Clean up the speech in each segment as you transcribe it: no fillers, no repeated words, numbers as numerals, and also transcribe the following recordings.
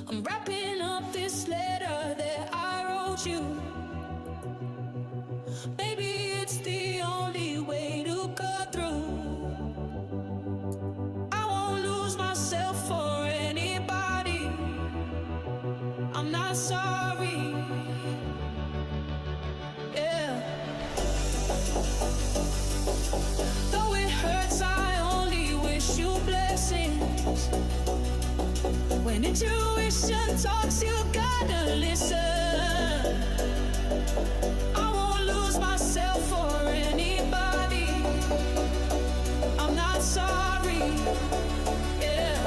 I'm wrapping up this letter that I wrote you. Maybe it's the only way to cut through. I won't lose myself for anybody. I'm not sorry. Yeah. Though it hurts, I only wish you blessings. When intuition talks, you gotta listen. I won't lose myself for anybody. I'm not sorry. Yeah.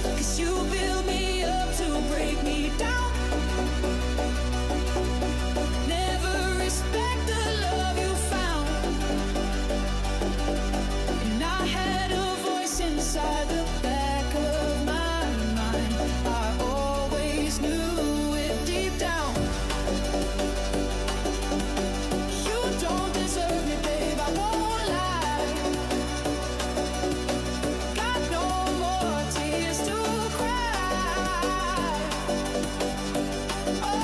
'Cause you build me up to break me down. Never respect the love you found. And I had a voice inside the back of my mind. I always knew it deep down. You don't deserve me, babe, I won't lie. Got no more tears to cry. Oh,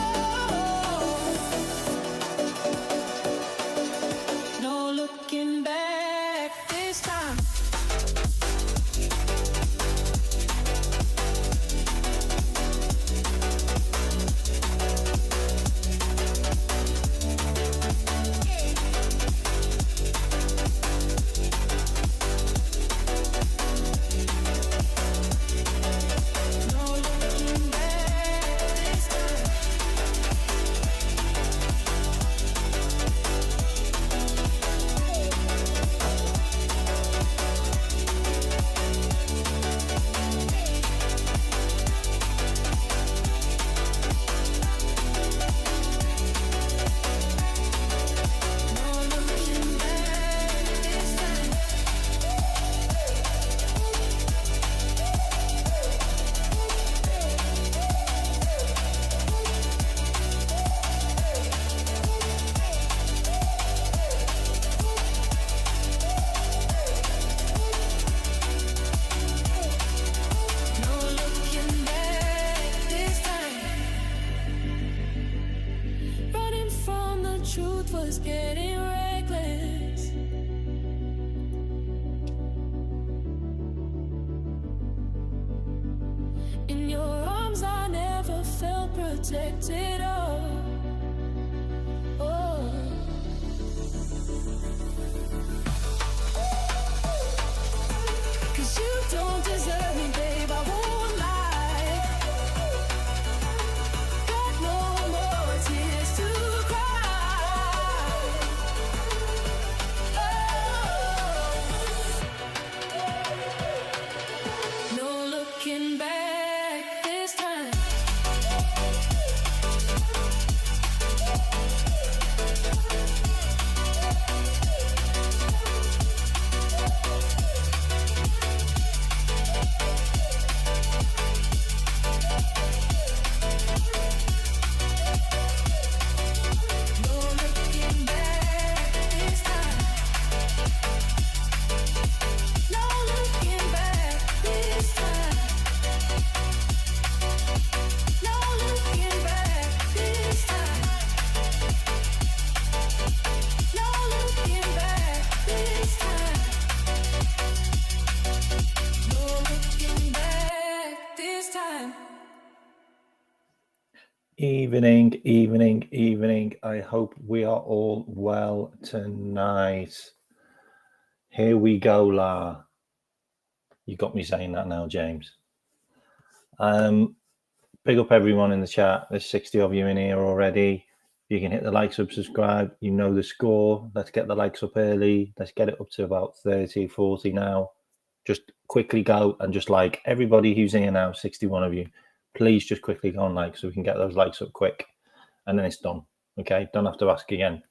no looking back this time. No looking back this time. No looking back this time. No looking back this time. Running from the truth was getting reckless. In your arms I never felt protected. Oh. 'Cause you don't deserve me, babe, I won't lie. Got no more tears to cry. Oh. No looking back this time. No looking back this time. No looking back this time. No looking back this time. No looking back this time. No looking back this time. Evening, evening, evening. I hope we are all well tonight. Here we go, La. You got me saying that now, James. Big up everyone in the chat. There's 60 of you in here already. You can hit the like, subscribe. You know the score. Let's get the likes up early. Let's get it up to about 30, 40 now. Just quickly go and just like everybody who's here now, 61 of you. Please just quickly go and like so we can get those likes up quick. And then it's done. Okay? Don't have to ask again.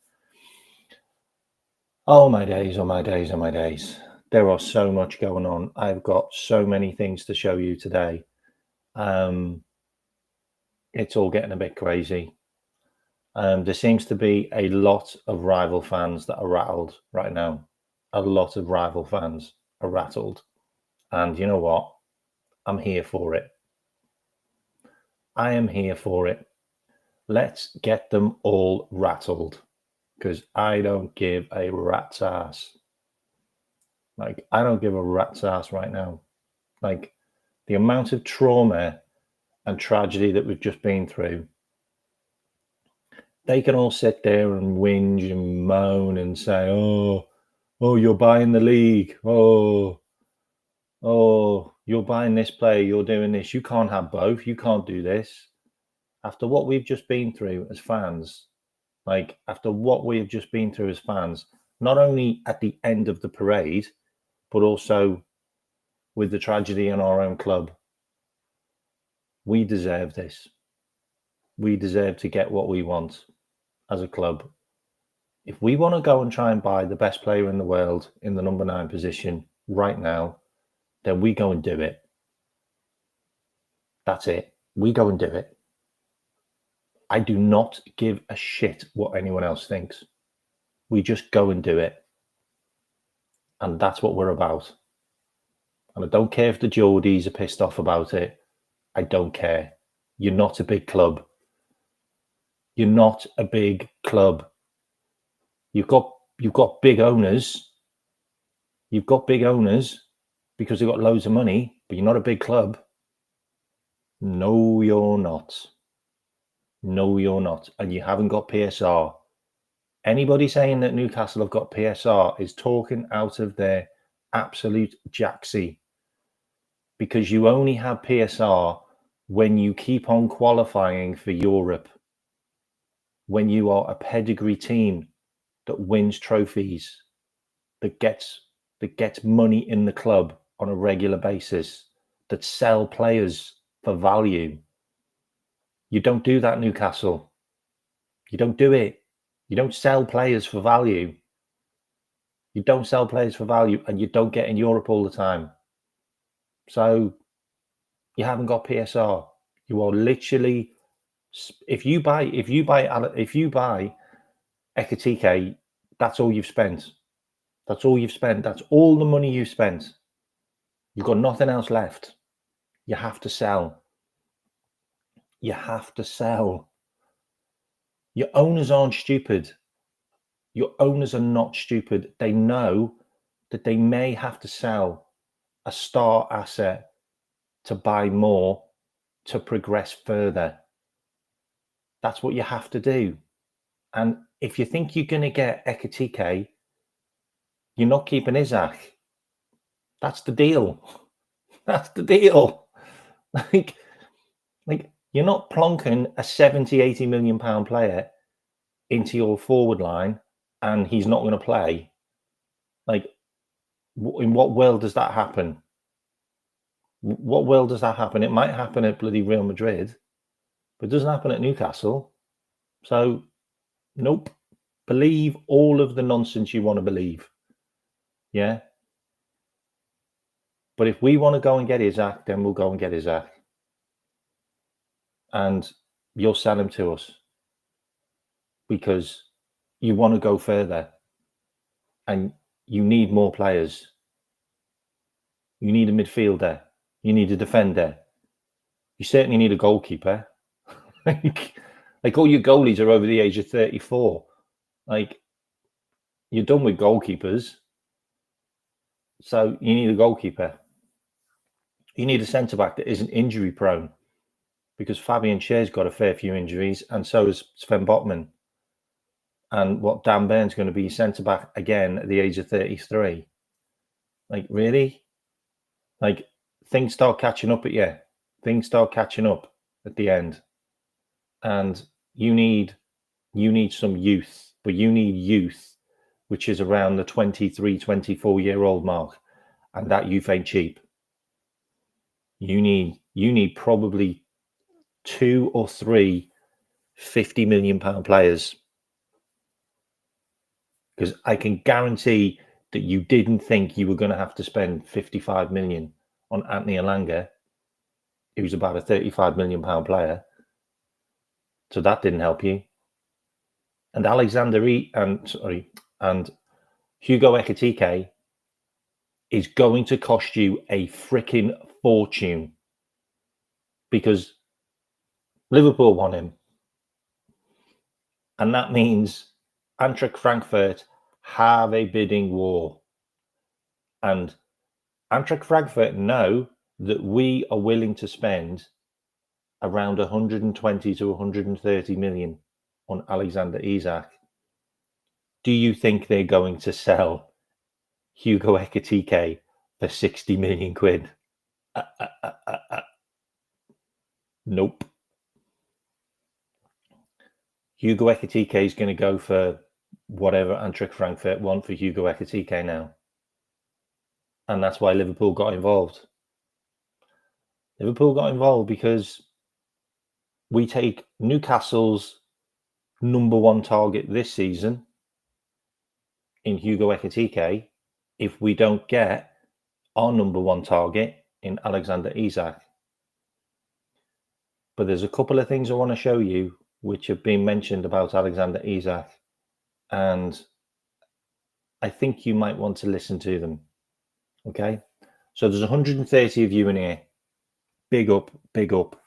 Oh, my days, oh, my days, oh, my days. There are so much going on. I've got so many things to show you today. It's all getting a bit crazy. There seems to be a lot of rival fans that are rattled right now. A lot of rival fans are rattled. And you know what? I'm here for it. I am here for it. Let's get them all rattled, because I don't give a rat's ass. Like, I don't give a rat's ass right now. Like, the amount of trauma and tragedy that we've just been through, they can all sit there and whinge and moan and say, oh, you're buying the league. Oh, you're buying this player. You're doing this. You can't have both. You can't do this. After what we've just been through as fans, not only at the end of the parade, but also with the tragedy in our own club, we deserve this. We deserve to get what we want as a club. If we want to go and try and buy the best player in the world in the number 9 position right now, then we go and do it. That's it. We go and do it. I do not give a shit what anyone else thinks. We just go and do it. And that's what we're about. And I don't care if the Geordies are pissed off about it. I don't care. You're not a big club. You're not a big club. You've got big owners. You've got big owners because they've got loads of money, but you're not a big club. No, you're not. No, you're not. And you haven't got PSR. Anybody saying that Newcastle have got PSR is talking out of their absolute jacksie, because you only have PSR when you keep on qualifying for Europe, when you are a pedigree team that wins trophies, that gets money in the club on a regular basis, that sell players for value. You don't do that, Newcastle. You don't do it. You don't sell players for value. You don't sell players for value, and you don't get in Europe all the time. So you haven't got PSR. You are literally, if you buy Ekitike, that's all you've spent. That's all you've spent. That's all the money you've spent. You've got nothing else left. You have to sell. You have to sell. Your owners aren't stupid. Your owners are not stupid. They know that they may have to sell a star asset to buy more, to progress further. That's what you have to do. And if you think you're going to get Ekitike, you're not keeping Isaac. That's the deal. That's the deal. Like you're not plonking a 70, 80 million pound player into your forward line and he's not going to play. Like, in what world does that happen? What world does that happen? It might happen at bloody Real Madrid, but it doesn't happen at Newcastle. So, nope. Believe all of the nonsense you want to believe. Yeah. But if we want to go and get Isaac, then we'll go and get Isaac. And you'll sell him to us because you want to go further and you need more players. You need a midfielder. You need a defender. You certainly need a goalkeeper. like all your goalies are over the age of 34. Like, you're done with goalkeepers. So you need a goalkeeper. You need a centre-back that isn't injury prone, because Fabian Schär's got a fair few injuries, and so is Sven Botman. And what, Dan Burns going to be centre-back again at the age of 33? Like, really? Like, things start catching up at you. Things start catching up at the end. And you need some youth, but you need youth, which is around the 23, 24-year-old mark. And that youth ain't cheap. You need probably 2 or 3 £50 million players. Because I can guarantee that you didn't think you were going to have to spend 55 million on Anthony Elanga, who's about a 35 million pound player. So that didn't help you. And Hugo Ekitike is going to cost you a freaking fortune. because Liverpool want him. And that means Eintracht Frankfurt have a bidding war. And Eintracht Frankfurt know that we are willing to spend around 120 to 130 million on Alexander Isak. Do you think they're going to sell Hugo Ekitike for 60 million quid? Nope. Hugo Ekitike is going to go for whatever Eintracht Frankfurt want for Hugo Ekitike now. And that's why Liverpool got involved. Liverpool got involved because we take Newcastle's number one target this season in Hugo Ekitike if we don't get our number one target in Alexander Isak. But there's a couple of things I want to show you which have been mentioned about Alexander Isak, and I think you might want to listen to them. Okay, so there's 130 of you in here. Big up, big up.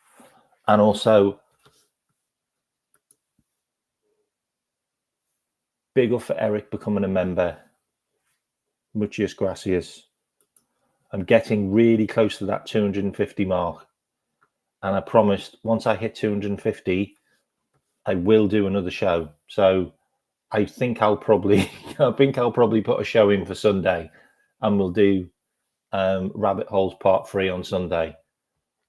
And also, big up for Eric becoming a member. Muchas gracias. I'm getting really close to that 250 mark. And I promised once I hit 250, I will do another show. So I think I'll probably put a show in for Sunday, and we'll do Rabbit Holes Part 3 on Sunday.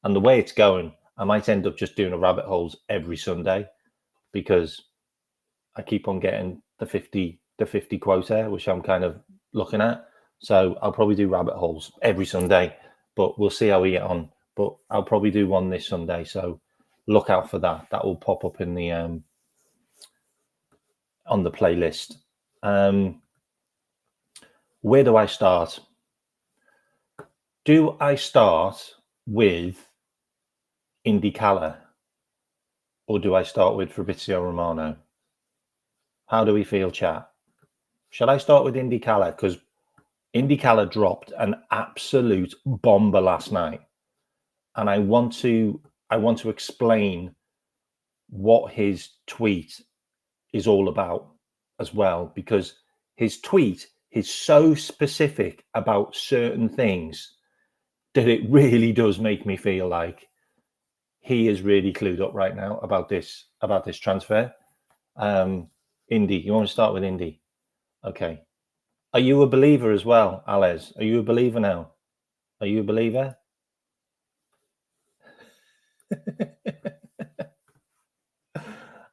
And the way it's going, I might end up just doing a Rabbit Holes every Sunday because I keep on getting the 50 quota, which I'm kind of looking at. So I'll probably do Rabbit Holes every Sunday, but we'll see how we get on. But I'll probably do one this Sunday, so look out for that. That will pop up in the on the playlist. Where do I start? Do I start with Indy Cala, or do I start with Fabrizio Romano? How do we feel, chat? Shall I start with Indy Cala? Because Indy Cala dropped an absolute bomber last night, and I want to explain what his tweet is all about as well, because his tweet is so specific about certain things that it really does make me feel like he is really clued up right now about this transfer. Indy, you want to start with Indy? Okay. Are you a believer as well, Alez? Are you a believer now? Are you a believer?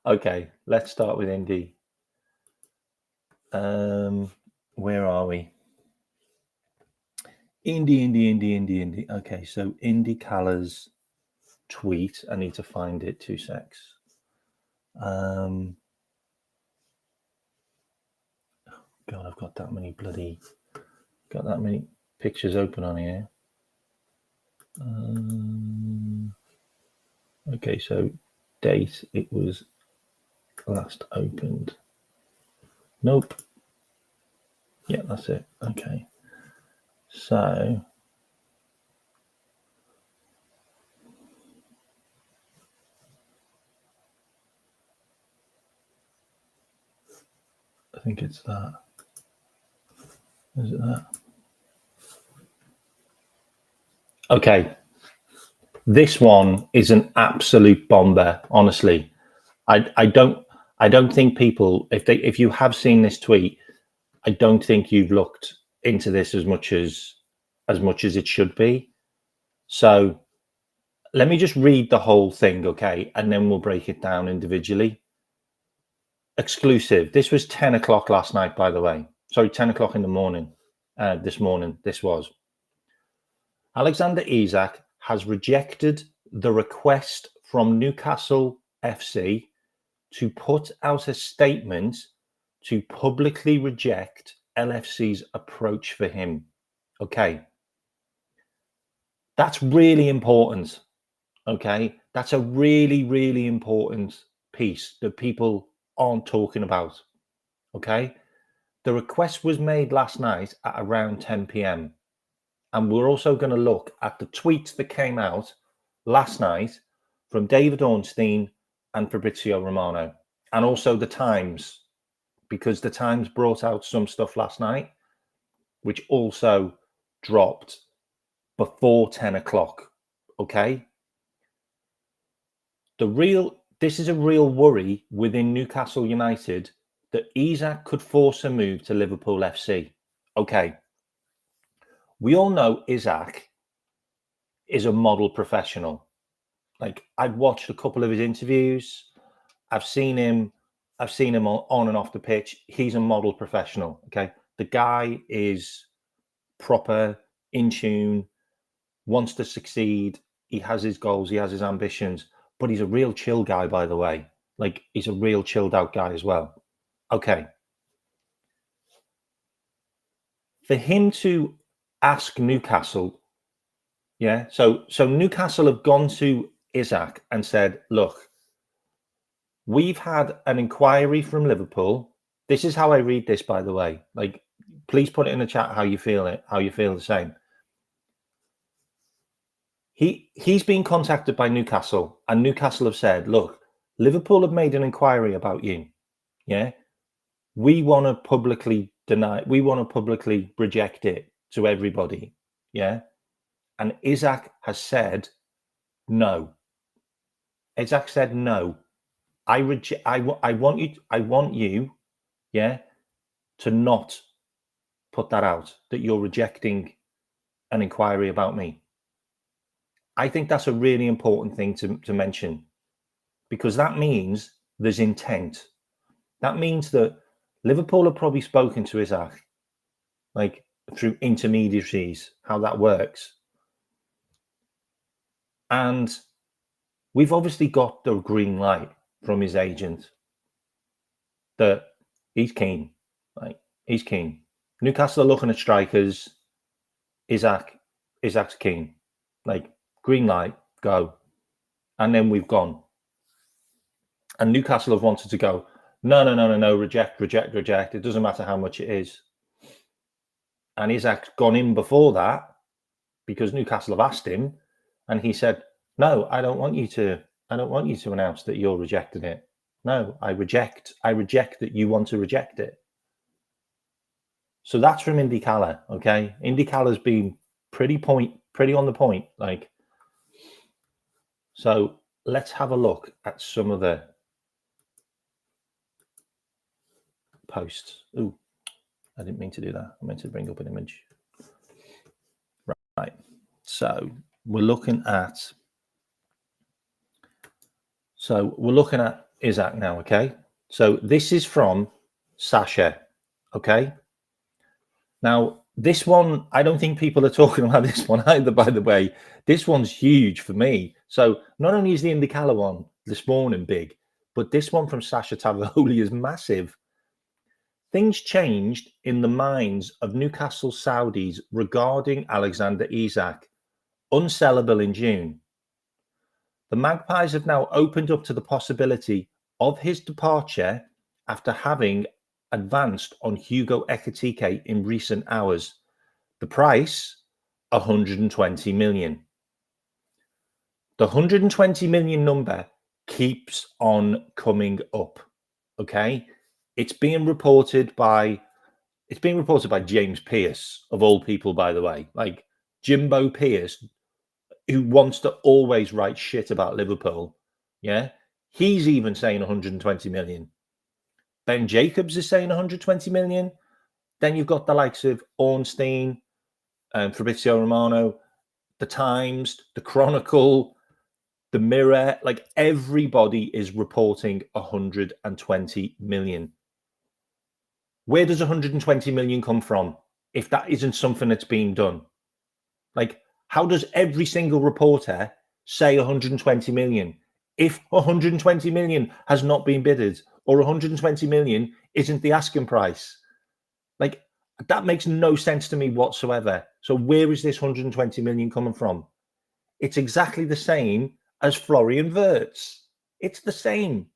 Okay, let's start with Indy. Where are we? Indy. Okay, so Indy Cala's tweet. I need to find it. 2 secs. God, I've got that many pictures open on here. Okay, so date, it was last opened. Nope. Yeah, that's it. Okay. So I think it's that. Is it that? Okay. This one is an absolute bomber, honestly. I don't think people, if you have seen this tweet, I don't think you've looked into this as much as it should be. So let me just read the whole thing, okay? And then we'll break it down individually. Exclusive. This was 10 o'clock last night, by the way. Sorry, 10 o'clock in the morning. This morning, this was. Alexander Isak has rejected the request from Newcastle FC to put out a statement to publicly reject LFC's approach for him. Okay. That's really important. Okay. That's a really, really important piece that people aren't talking about. Okay. The request was made last night at around 10 p.m. And we're also going to look at the tweets that came out last night from David Ornstein and Fabrizio Romano, and also the Times, because the Times brought out some stuff last night, which also dropped before 10 o'clock. Okay. This is a real worry within Newcastle United that Isak could force a move to Liverpool FC. Okay. We all know Isak is a model professional. Like, I've watched a couple of his interviews. I've seen him on and off the pitch. He's a model professional. Okay. The guy is proper, in tune, wants to succeed. He has his goals, he has his ambitions, but he's a real chill guy, by the way. Like, he's a real chilled out guy as well. Okay. For him to ask Newcastle, yeah, so Newcastle have gone to Isak and said, look, we've had an inquiry from Liverpool. This is how I read this, by the way. Like, please put it in the chat how you feel the same. He's been contacted by Newcastle, and Newcastle have said, look, Liverpool have made an inquiry about you. Yeah. We want to publicly reject it to everybody. Yeah. And Isak has said no. Isak said no. I want you, yeah, to not put that out, that you're rejecting an inquiry about me. I think that's a really important thing to mention, because that means there's intent. That means that Liverpool have probably spoken to Isak, like through intermediaries, how that works. And we've obviously got the green light from his agent that he's keen. Like, he's keen. Newcastle are looking at strikers. Isak's keen. Like, green light, go. And then we've gone. And Newcastle have wanted to go, no, reject. It doesn't matter how much it is. And Isak's gone in before that because Newcastle have asked him, and he said, no, I don't want you to announce that you're rejecting it. No, I reject that you want to reject it. So that's from Indy Cala, okay? Indy Cala's been pretty on the point. Like, so let's have a look at some of the posts. Ooh, I didn't mean to do that. I meant to bring up an image. Right. So we're looking at Isak now, okay? So this is from Sasha, okay? Now, this one, I don't think people are talking about this one either, by the way. This one's huge for me. So not only is the Indy Cala one this morning big, but this one from Sasha Tavoli is massive. Things changed in the minds of Newcastle Saudis regarding Alexander Isak, unsellable in June. The Magpies have now opened up to the possibility of his departure after having advanced on Hugo Ekitike in recent hours. The price, 120 million. The 120 million number keeps on coming up. Okay, it's being reported by James Pearce, of all people, by the way. Like, Jimbo Pearce, who wants to always write shit about Liverpool. Yeah, he's even saying 120 million. Ben Jacobs is saying 120 million. Then you've got the likes of Ornstein, Fabrizio Romano, the Times, the Chronicle, the Mirror. Like, everybody is reporting 120 million. Where does 120 million come from if that isn't something that's being done? Like, how does every single reporter say 120 million if 120 million has not been bidded, or 120 million isn't the asking price? Like, that makes no sense to me whatsoever. So where is this 120 million coming from? It's exactly the same as Florian Wirtz. It's the same.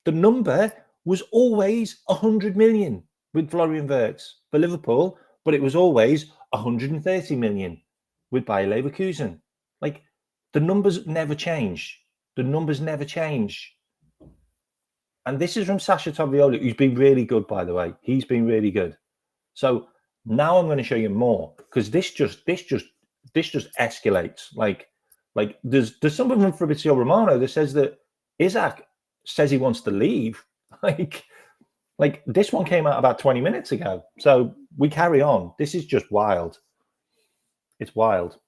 The number was always 100 million with Florian Wirtz for Liverpool, but it was always 130 million with Bayer Leverkusen. Like, The numbers never change. The numbers never change. And this is from Sasha Tovioli, who's been really good, by the way. He's been really good. So now I'm going to show you more, because this just escalates. Like there's something from Fabrizio Romano that says that Isaac says he wants to leave. Like this one came out about 20 minutes ago. So we carry on. This is just wild. It's wild.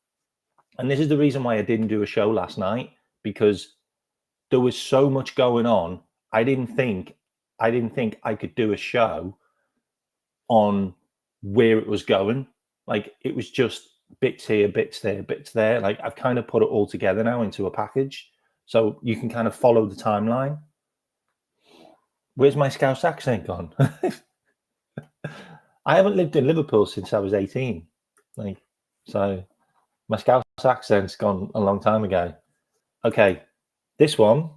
And this is the reason why I didn't do a show last night, because there was so much going on. I didn't think I could do a show on where it was going. Like it was just bits here, bits there, bits there. Like I've kind of put it all together now into a package, so you can kind of follow the timeline. Where's my Scouse accent gone? I haven't lived in Liverpool since I was 18. So my Scouse accent's gone a long time ago. Okay, this one,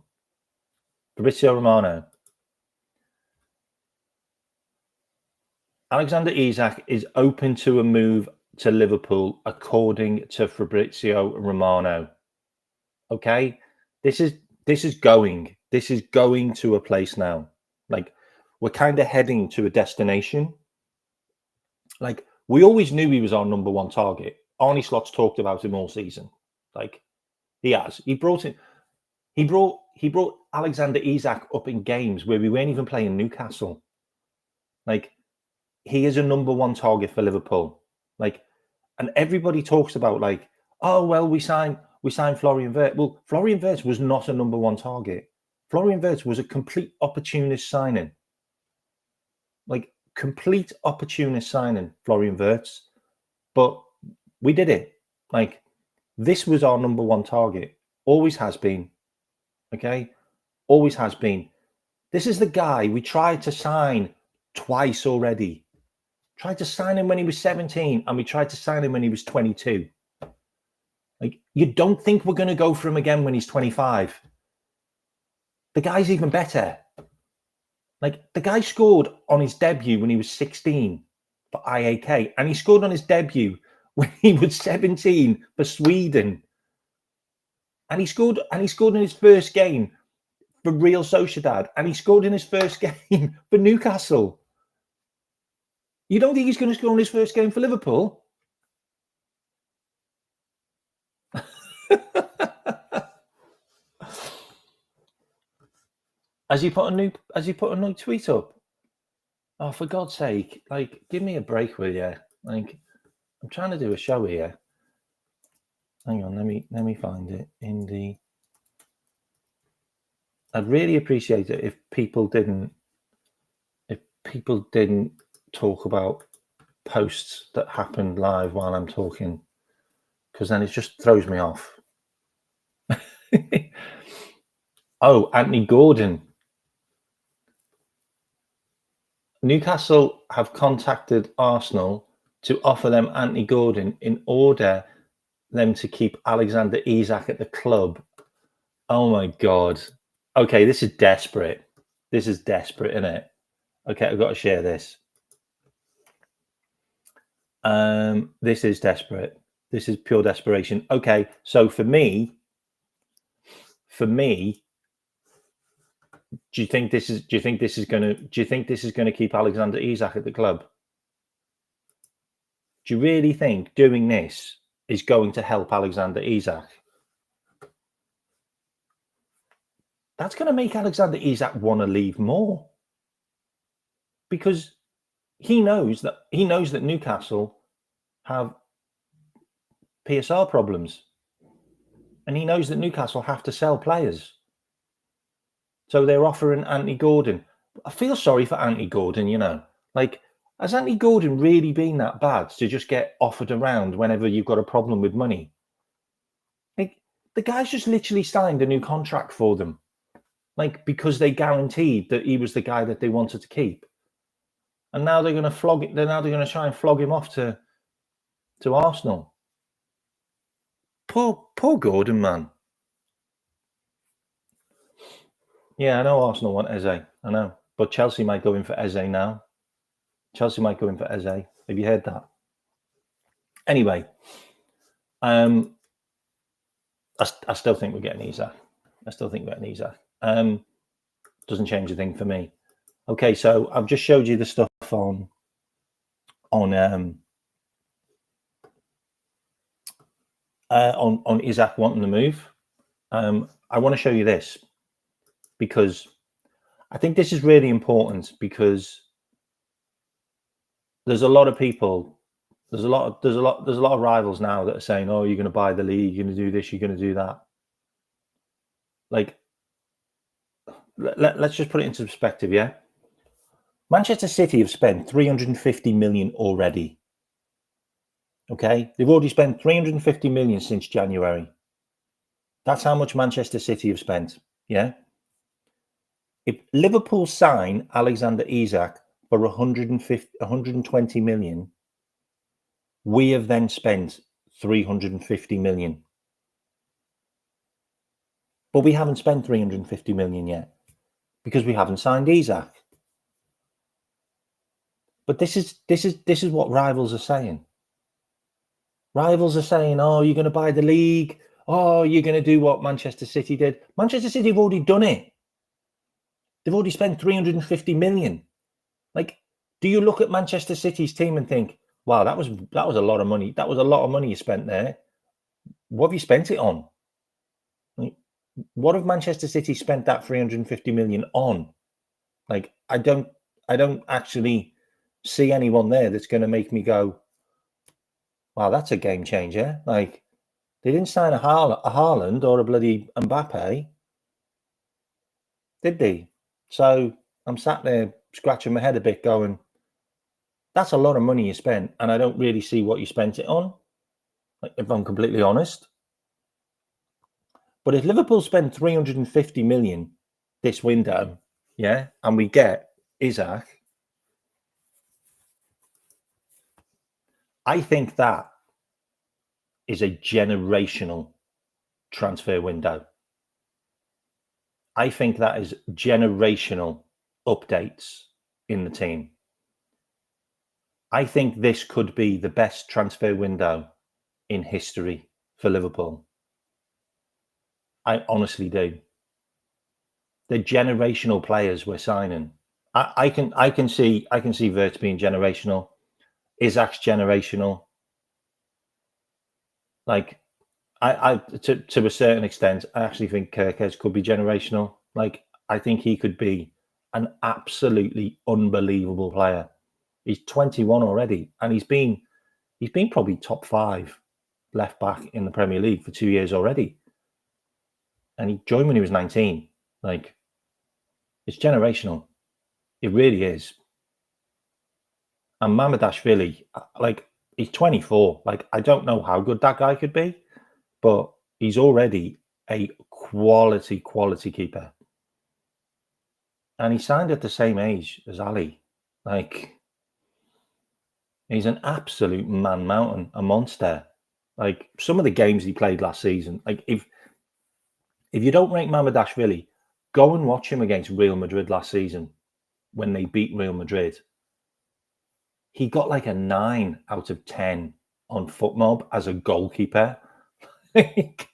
Fabrizio Romano. Alexander Isak is open to a move to Liverpool, according to Fabrizio Romano. Okay, this is going to a place now. Like we're kind of heading to a destination. Like we always knew he was our number one target. Arnie Slot's talked about him all season. Like he has. He brought Alexander Isak up in games where we weren't even playing Newcastle. Like he is a number one target for Liverpool. Like, and everybody talks about like, oh well, we signed Florian Wirtz. Well, Florian Wirtz was not a number one target. Florian Wirtz was a complete opportunist signing. Like complete opportunist signing, Florian Wirtz. But we did it. Like this was our number one target. Always has been. Okay? Always has been. This is the guy we tried to sign twice already. Tried to sign him when he was 17, and we tried to sign him when he was 22. Like, you don't think we're going to go for him again when he's 25. The guy's even better. Like, the guy scored on his debut when he was 16 for IAK, and he scored on his debut when he was 17 for Sweden. And he scored in his first game for Real Sociedad, and he scored in his first game for Newcastle. You don't think he's going to score in his first game for Liverpool? Has he put a new tweet up? Oh, for God's sake! Like, give me a break, will you? Like, I'm trying to do a show here. Hang on, let me find it in the. I'd really appreciate it if people didn't talk about posts that happened live while I'm talking, because then it just throws me off. Oh, Anthony Gordon. Newcastle have contacted Arsenal to offer them Anthony Gordon in order them to keep Alexander Isak at the club. Oh my God. Okay, this is desperate. This is desperate, isn't it? Okay, I've got to share this. This is desperate. This is pure desperation. Okay, so for me, do you think this is going to keep Alexander Isak at the club? Do you really think doing this is going to help Alexander Isak? That's going to make Alexander Isak want to leave more, because he knows that Newcastle have PSR problems, and he knows that Newcastle have to sell players. So they're offering Anthony Gordon. I feel sorry for Anthony Gordon, you know. Like, has Anthony Gordon really been that bad to just get offered around whenever you've got a problem with money? Like, the guy's just literally signed a new contract for them. Like, because they guaranteed that he was the guy that they wanted to keep. And now they're going to flog it. Now they're going to try and flog him off to Arsenal. Poor Gordon, man. Yeah, I know Arsenal want Eze. I know. But Chelsea might go in for Eze now. Chelsea might go in for Eze. Have you heard that? Anyway, I still think we're getting Isak. Doesn't change a thing for me. Okay, so I've just showed you the stuff on Isak wanting the move. I want to show you this because I think this is really important, because there's a lot of people, there's a lot of rivals now that are saying, "Oh, you're going to buy the league, you're going to do this, you're going to do that." Like, let's just put it into perspective, yeah. Manchester City have spent 350 million already. Okay, they've already spent 350 million since January. That's how much Manchester City have spent. Yeah. If Liverpool sign Alexander Isak for 120 million, we have then spent 350 million. But we haven't spent 350 million yet because we haven't signed Isak. But this is what rivals are saying. Rivals are saying, "Oh, you're going to buy the league. Oh, you're going to do what Manchester City did." Manchester City have already done it. They've already spent 350 million. Like, do you look at Manchester City's team and think, "Wow, that was a lot of money. That was a lot of money you spent there." What have you spent it on? Like, what have Manchester City spent that 350 million on? Like, I don't actually see anyone there that's going to make me go, "Wow, that's a game changer." Like, they didn't sign a Haaland or a bloody Mbappe, did they? So I'm sat there scratching my head a bit going, that's a lot of money you spent, and I don't really see what you spent it on, like, if I'm completely honest. But if Liverpool spend 350 million this window, yeah, and we get Isak, I think that is a generational transfer window. I think that is generational updates in the team. I think this could be the best transfer window in history for Liverpool. I honestly do. The generational players we're signing. I can see Wirtz being generational. Isak's generational. Like, I to a certain extent, I actually think Kirkes could be generational. Like, I think he could be an absolutely unbelievable player. He's 21 already, and he's been probably top 5 left back in the Premier League for 2 years already. And he joined when he was 19. Like, it's generational. It really is. And Mamadashvili, like, he's 24. Like, I don't know how good that guy could be, but he's already a quality keeper. And he signed at the same age as Ali. Like, he's an absolute man mountain, a monster. Like, some of the games he played last season, like, if you don't rate Mamadashvili, go and watch him against Real Madrid last season when they beat Real Madrid. He got like a 9 out of 10 on FootMob as a goalkeeper. Like,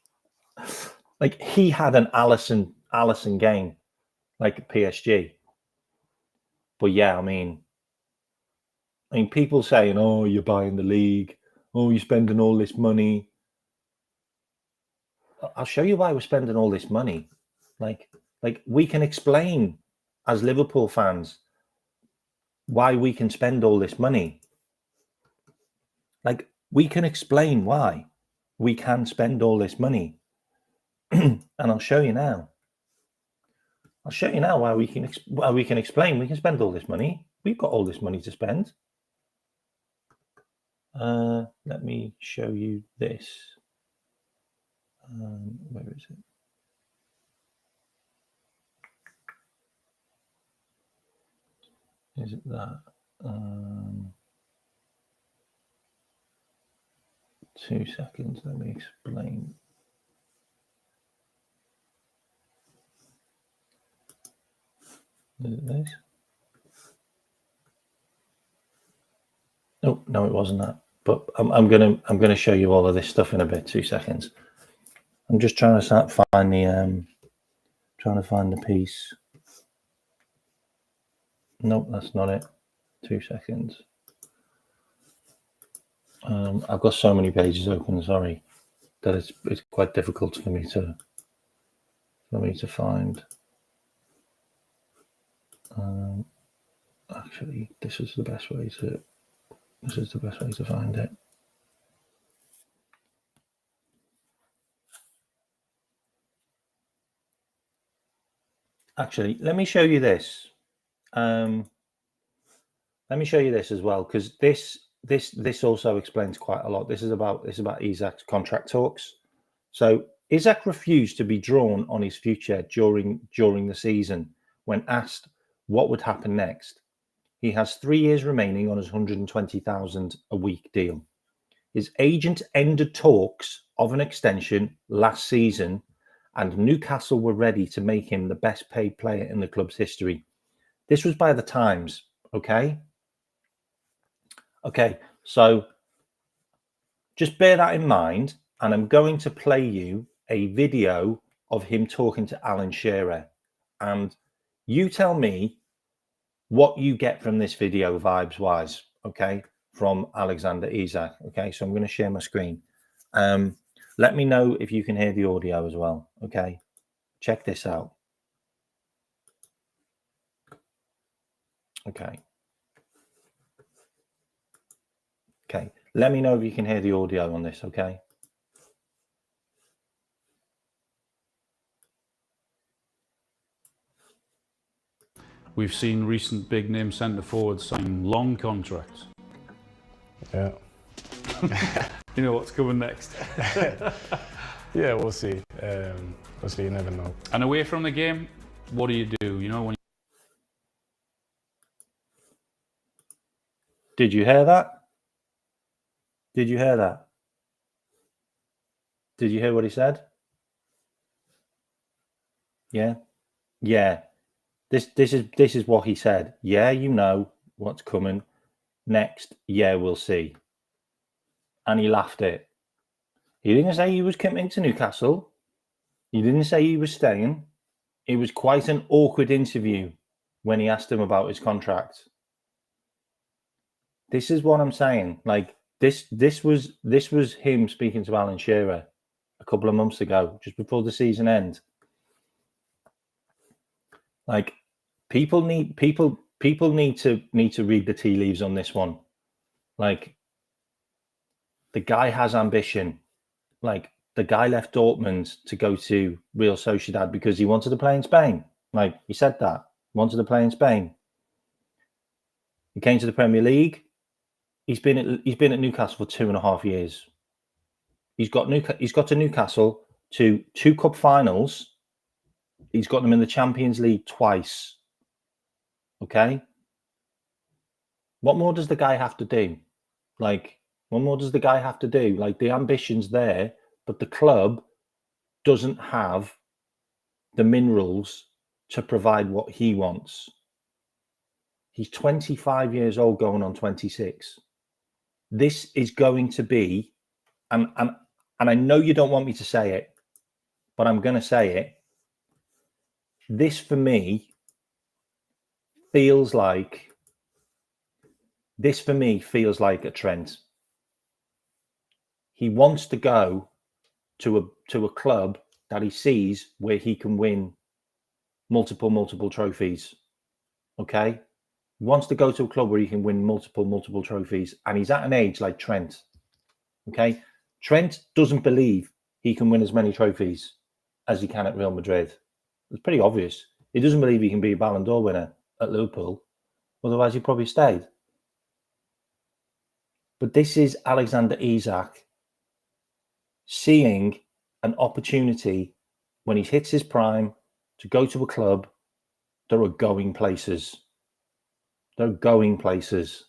he had an Allison game, like PSG. But yeah, I mean, people saying, "Oh, you're buying the league. Oh, you're spending all this money." I'll show you why we're spending all this money. Like we can explain as Liverpool fans why we can spend all this money. Like, we can explain why we can spend all this money. And I'll show you now. Why we can explain we can spend all this money. We've got all this money to spend. Let me show you this. Where is it? Is it that? 2 seconds. Let me explain. Is it this? No, it wasn't that. But I'm gonna show you all of this stuff in a bit. 2 seconds. I'm just trying to find the piece. Nope, that's not it. 2 seconds. I've got so many pages open. Sorry, that it's quite difficult for me to find. Actually, this is the best way to find it. Actually, let me show you this. Let me show you this as well, because this also explains quite a lot. This is about Isak's contract talks. So Isak refused to be drawn on his future during the season when asked what would happen next. He has 3 years remaining on his 120,000 a week deal. His agent ended talks of an extension last season, and Newcastle were ready to make him the best paid player in the club's history. This was by the Times, okay? Okay, so just bear that in mind, and I'm going to play you a video of him talking to Alan Shearer, and you tell me what you get from this video vibes-wise, okay, from Alexander Isak. Okay, so I'm going to share my screen. Let me know if you can hear the audio as well, okay? Check this out. Okay. Okay, let me know if you can hear the audio on this, okay? We've seen recent big name centre forwards sign long contracts. Yeah. You know what's coming next. Yeah, we'll see. Obviously, you never know. And away from the game, what do? You know, when Did you hear that? Did you hear that? Did you hear what he said? Yeah. Yeah. This is what he said. Yeah, you know what's coming next. Yeah, we'll see. And he laughed it. He didn't say he was coming to Newcastle. He didn't say he was staying. It was quite an awkward interview when he asked him about his contract. This is what I'm saying. Like this was him speaking to Alan Shearer a couple of months ago, just before the season end. Like people need to read the tea leaves on this one. Like the guy has ambition. Like the guy left Dortmund to go to Real Sociedad because he wanted to play in Spain. Like he said that. He wanted to play in Spain. He came to the Premier League. He's been at Newcastle for 2.5 years. He's got to Newcastle to 2 cup finals. He's got them in the Champions League twice. Okay. What more does the guy have to do? Like, what more does the guy have to do? Like, the ambition's there, but the club doesn't have the minerals to provide what he wants. He's 25 years old, going on 26. This is going to be, and I know you don't want me to say it, but I'm going to say it. This for me feels like a Trent. He wants to go to a club that he sees where he can win multiple trophies. Okay? He wants to go to a club where he can win multiple trophies, and he's at an age like Trent. Okay? Trent doesn't believe he can win as many trophies as he can at Real Madrid. It's pretty obvious. He doesn't believe he can be a Ballon d'Or winner at Liverpool. Otherwise, he'd probably stayed. But this is Alexander Isak seeing an opportunity when he hits his prime to go to a club that are going places. They're going places.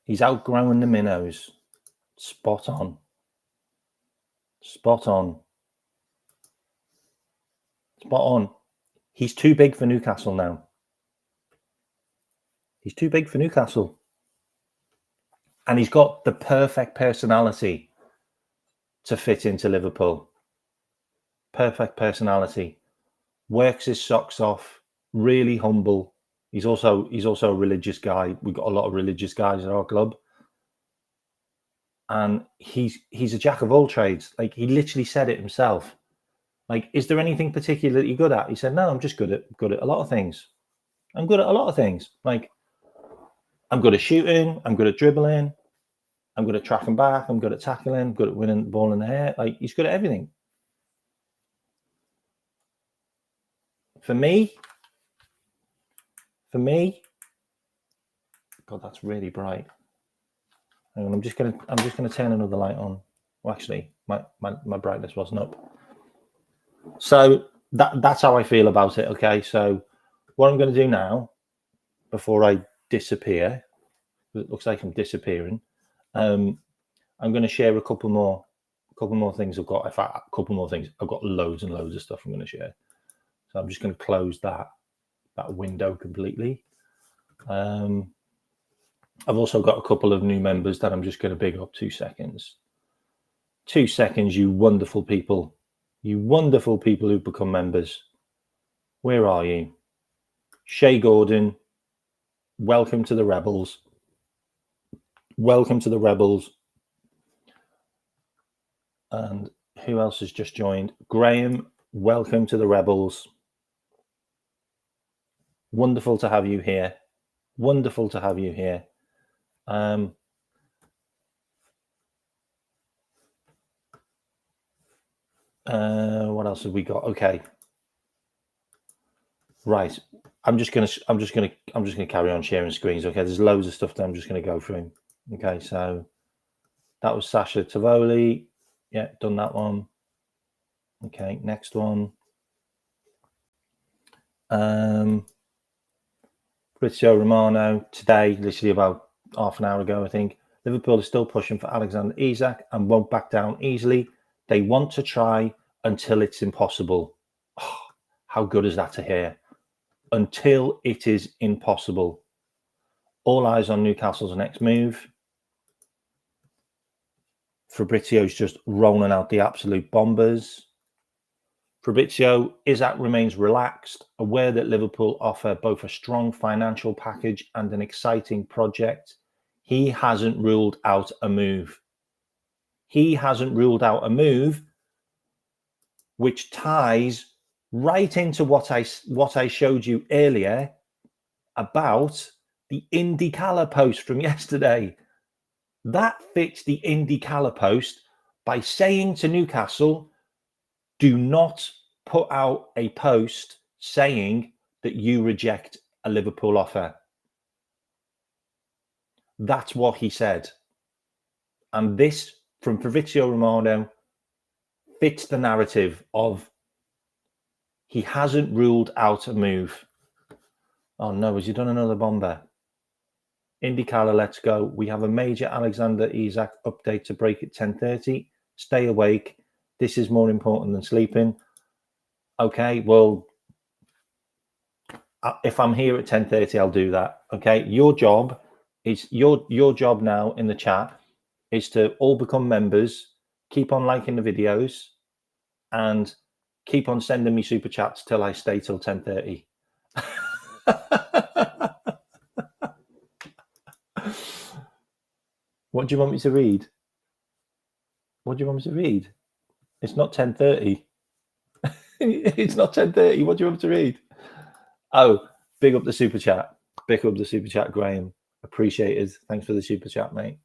He's outgrowing the minnows. Spot on. Spot on. Spot on. He's too big for Newcastle now. He's too big for Newcastle. And he's got the perfect personality to fit into Liverpool. Perfect personality. Works his socks off. Really humble. He's also a religious guy. We've got a lot of religious guys at our club. And he's a jack of all trades. Like, he literally said it himself. Like, is there anything particular that you're good at? He said, no, I'm just good at a lot of things. I'm good at a lot of things. Like, I'm good at shooting. I'm good at dribbling. I'm good at tracking back. I'm good at tackling. I'm good at winning the ball in the air. Like, he's good at everything. For me, God, that's really bright. Hang on, I'm just gonna turn another light on. Well, actually, my brightness wasn't up. So that's how I feel about it. Okay, so what I'm going to do now, before I disappear, it looks like I'm disappearing. I'm going to share a couple more things I've got. In fact, a couple more things. I've got loads and loads of stuff I'm going to share. So I'm just going to close that window completely. I've also got a couple of new members that I'm just going to big up. 2 seconds. 2 seconds, you wonderful people. You wonderful people who've become members. Where are you? Shay Gordon, welcome to the Rebels. Welcome to the Rebels. And who else has just joined? Graham, welcome to the Rebels. Wonderful to have you here. Wonderful to have you here. What else have we got? Okay. Right. I'm just gonna carry on sharing screens. Okay. There's loads of stuff that I'm just gonna go through. Okay, so that was Sasha Tavoli. Yeah, done that one. Okay, next one. Fabrizio Romano today, literally about half an hour ago, I think. Liverpool is still pushing for Alexander Isak and won't back down easily. They want to try until it's impossible. Oh, how good is that to hear? Until it is impossible. All eyes on Newcastle's next move. Fabrizio's just rolling out the absolute bombers. Fabrizio, Isak remains relaxed, aware that Liverpool offer both a strong financial package and an exciting project. He hasn't ruled out a move. He hasn't ruled out a move, which ties right into what I showed you earlier about the Indy Cala post from yesterday. That fits the Indy Cala post by saying to Newcastle, do not put out a post saying that you reject a Liverpool offer. That's what he said. And this, from Fabrizio Romano, fits the narrative of he hasn't ruled out a move. Oh no, has he done another bomber? Indy Cala, let's go. We have a major Alexander Isak update to break at 10:30. Stay awake. This is more important than sleeping. Okay, well, if I'm here at 10:30, I'll do that. Okay, your job is your job now in the chat is to all become members, keep on liking the videos, and keep on sending me super chats till I stay till 10:30. What do you want me to read? What do you want me to read? It's not 10:30. It's not 10:30. What do you want me to read? Oh, big up the super chat. Big up the super chat, Graham. Appreciated. Thanks for the super chat, mate.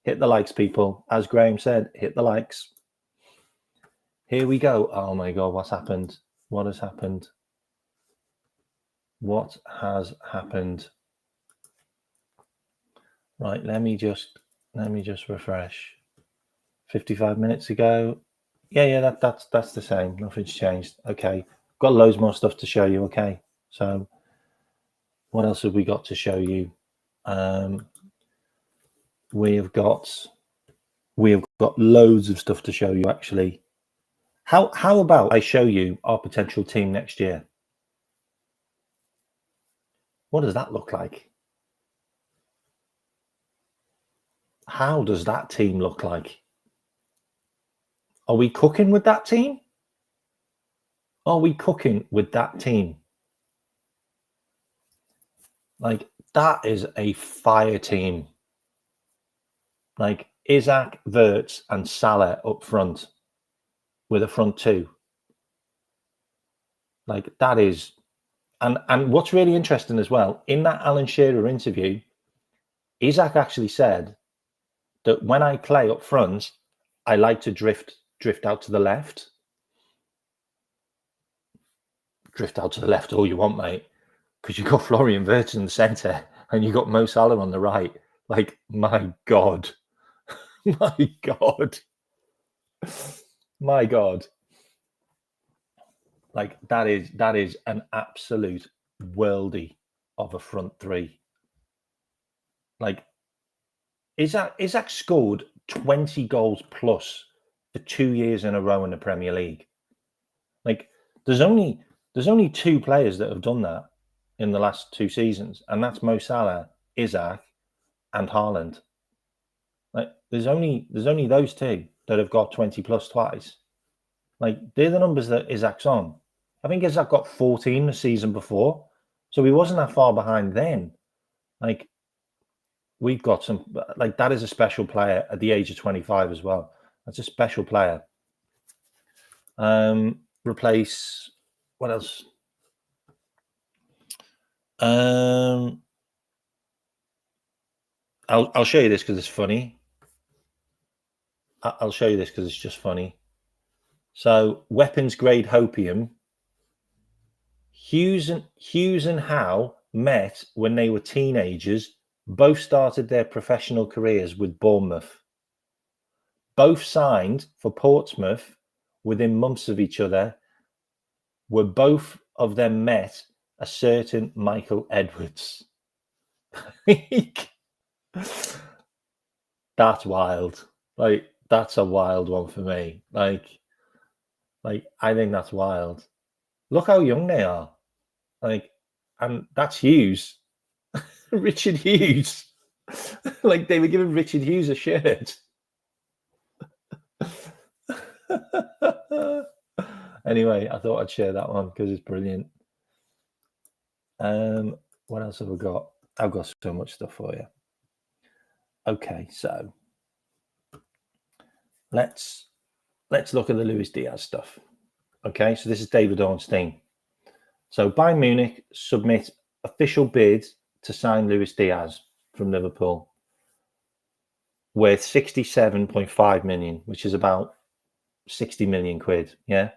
Hit the likes, people. As Graham said, hit the likes. Here we go. Oh my God, what's happened? What has happened? What has happened? Right, let me just refresh. 55 minutes ago. Yeah, that's the same. Nothing's changed. Okay. Got loads more stuff to show you. Okay. So what else have we got to show you? We've got loads of stuff to show you, actually. How about I show you our potential team next year? What does that look like? How does that team look like? Are we cooking with that team? Are we cooking with that team? Like, that is a fire team. Like, Isaac, Wirtz, and Salah up front with a front two. Like, that is... And what's really interesting as well, in that Alan Shearer interview, Isaac actually said that when I play up front, I like to drift out to the left. Drift out to the left all you want, mate, because you've got Florian Wirtz in the centre and you've got Mo Salah on the right. Like, my God. My God. My God. Like, that is an absolute worldie of a front three. Like, Isaac scored 20 goals plus for 2 years in a row in the Premier League. Like, there's only 2 players that have done that in the last 2 seasons, and that's Mo Salah, Isaac, and Haaland. Like, there's only those 2 that have got 20 plus twice. Like, they're the numbers that Isaac's on. I think Isaac got 14 the season before, so he wasn't that far behind then. Like, we've got some... Like, that is a special player at the age of 25 as well. That's a special player. Replace... What else? I'll show you this because it's funny. I'll show you this because it's just funny. So, weapons grade hopium. Hughes and Howe met when they were teenagers. Both started their professional careers with Bournemouth. Both signed for Portsmouth within months of each other. Were both of them met a certain Michael Edwards. That's wild. Like, that's a wild one for me. Like I think that's wild. Look how young they are. Like, and that's Hughes. Richard Hughes. Like, they were giving Richard Hughes a shirt. Anyway, I thought I'd share that one because it's brilliant. What else have we got? I've got so much stuff for you. Okay, so let's look at the Luis Diaz stuff. Okay, so this is David Ornstein. So Bayern Munich submit official bid to sign Luis Diaz from Liverpool worth 67.5 million, which is about 60 million quid. Yeah,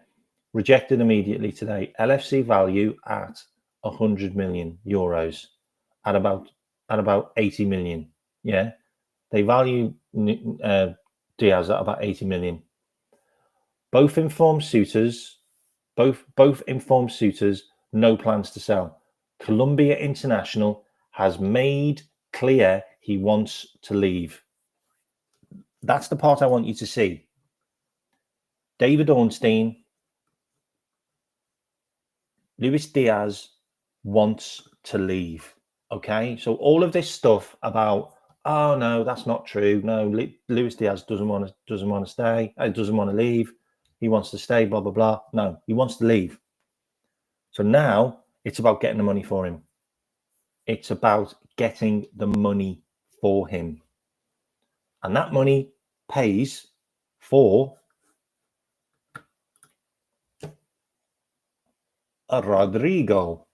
rejected immediately today. LFC value at 100 million euros, at about 80 million. Yeah, they value Diaz at about 80 million. Both informed suitors, no plans to sell. Columbia International has made clear he wants to leave. That's the part I want you to see. David Ornstein, Luis Diaz wants to leave. Okay, so all of this stuff about, oh no, that's not true. No, Luis Diaz doesn't want to stay. Doesn't want to leave. He wants to stay. Blah blah blah. No, he wants to leave. So now it's about getting the money for him. It's about getting the money for him, and that money pays for Rodrigo.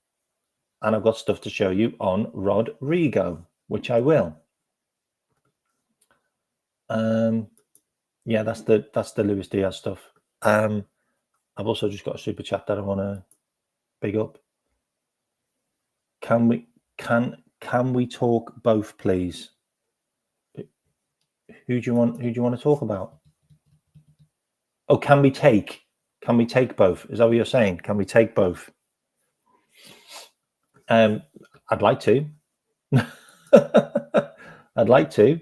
And I've got stuff to show you on Rodrigo, which I will. Yeah, that's the Luis Diaz stuff. I've also just got a super chat that I want to big up. Can we talk both, please? Who do you want to talk about? Oh, can we take both? Is that what you're saying? Can we take both? I'd like to. I'd like to.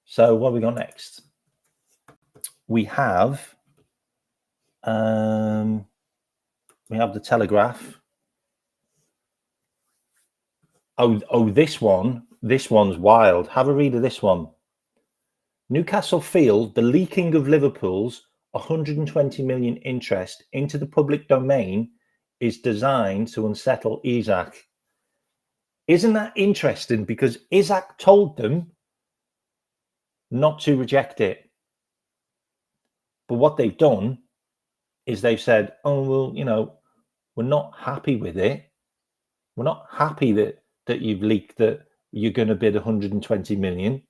So what have we got next? We have the Telegraph. Oh, this one's wild. Have a read of this one. Newcastle feel the leaking of Liverpool's 120 million interest into the public domain is designed to unsettle Isaac. Isn't that interesting? Because Isaac told them not to reject it. But what they've done is they've said, oh, well, you know, we're not happy with it. We're not happy that you've leaked that you're going to bid 120 million.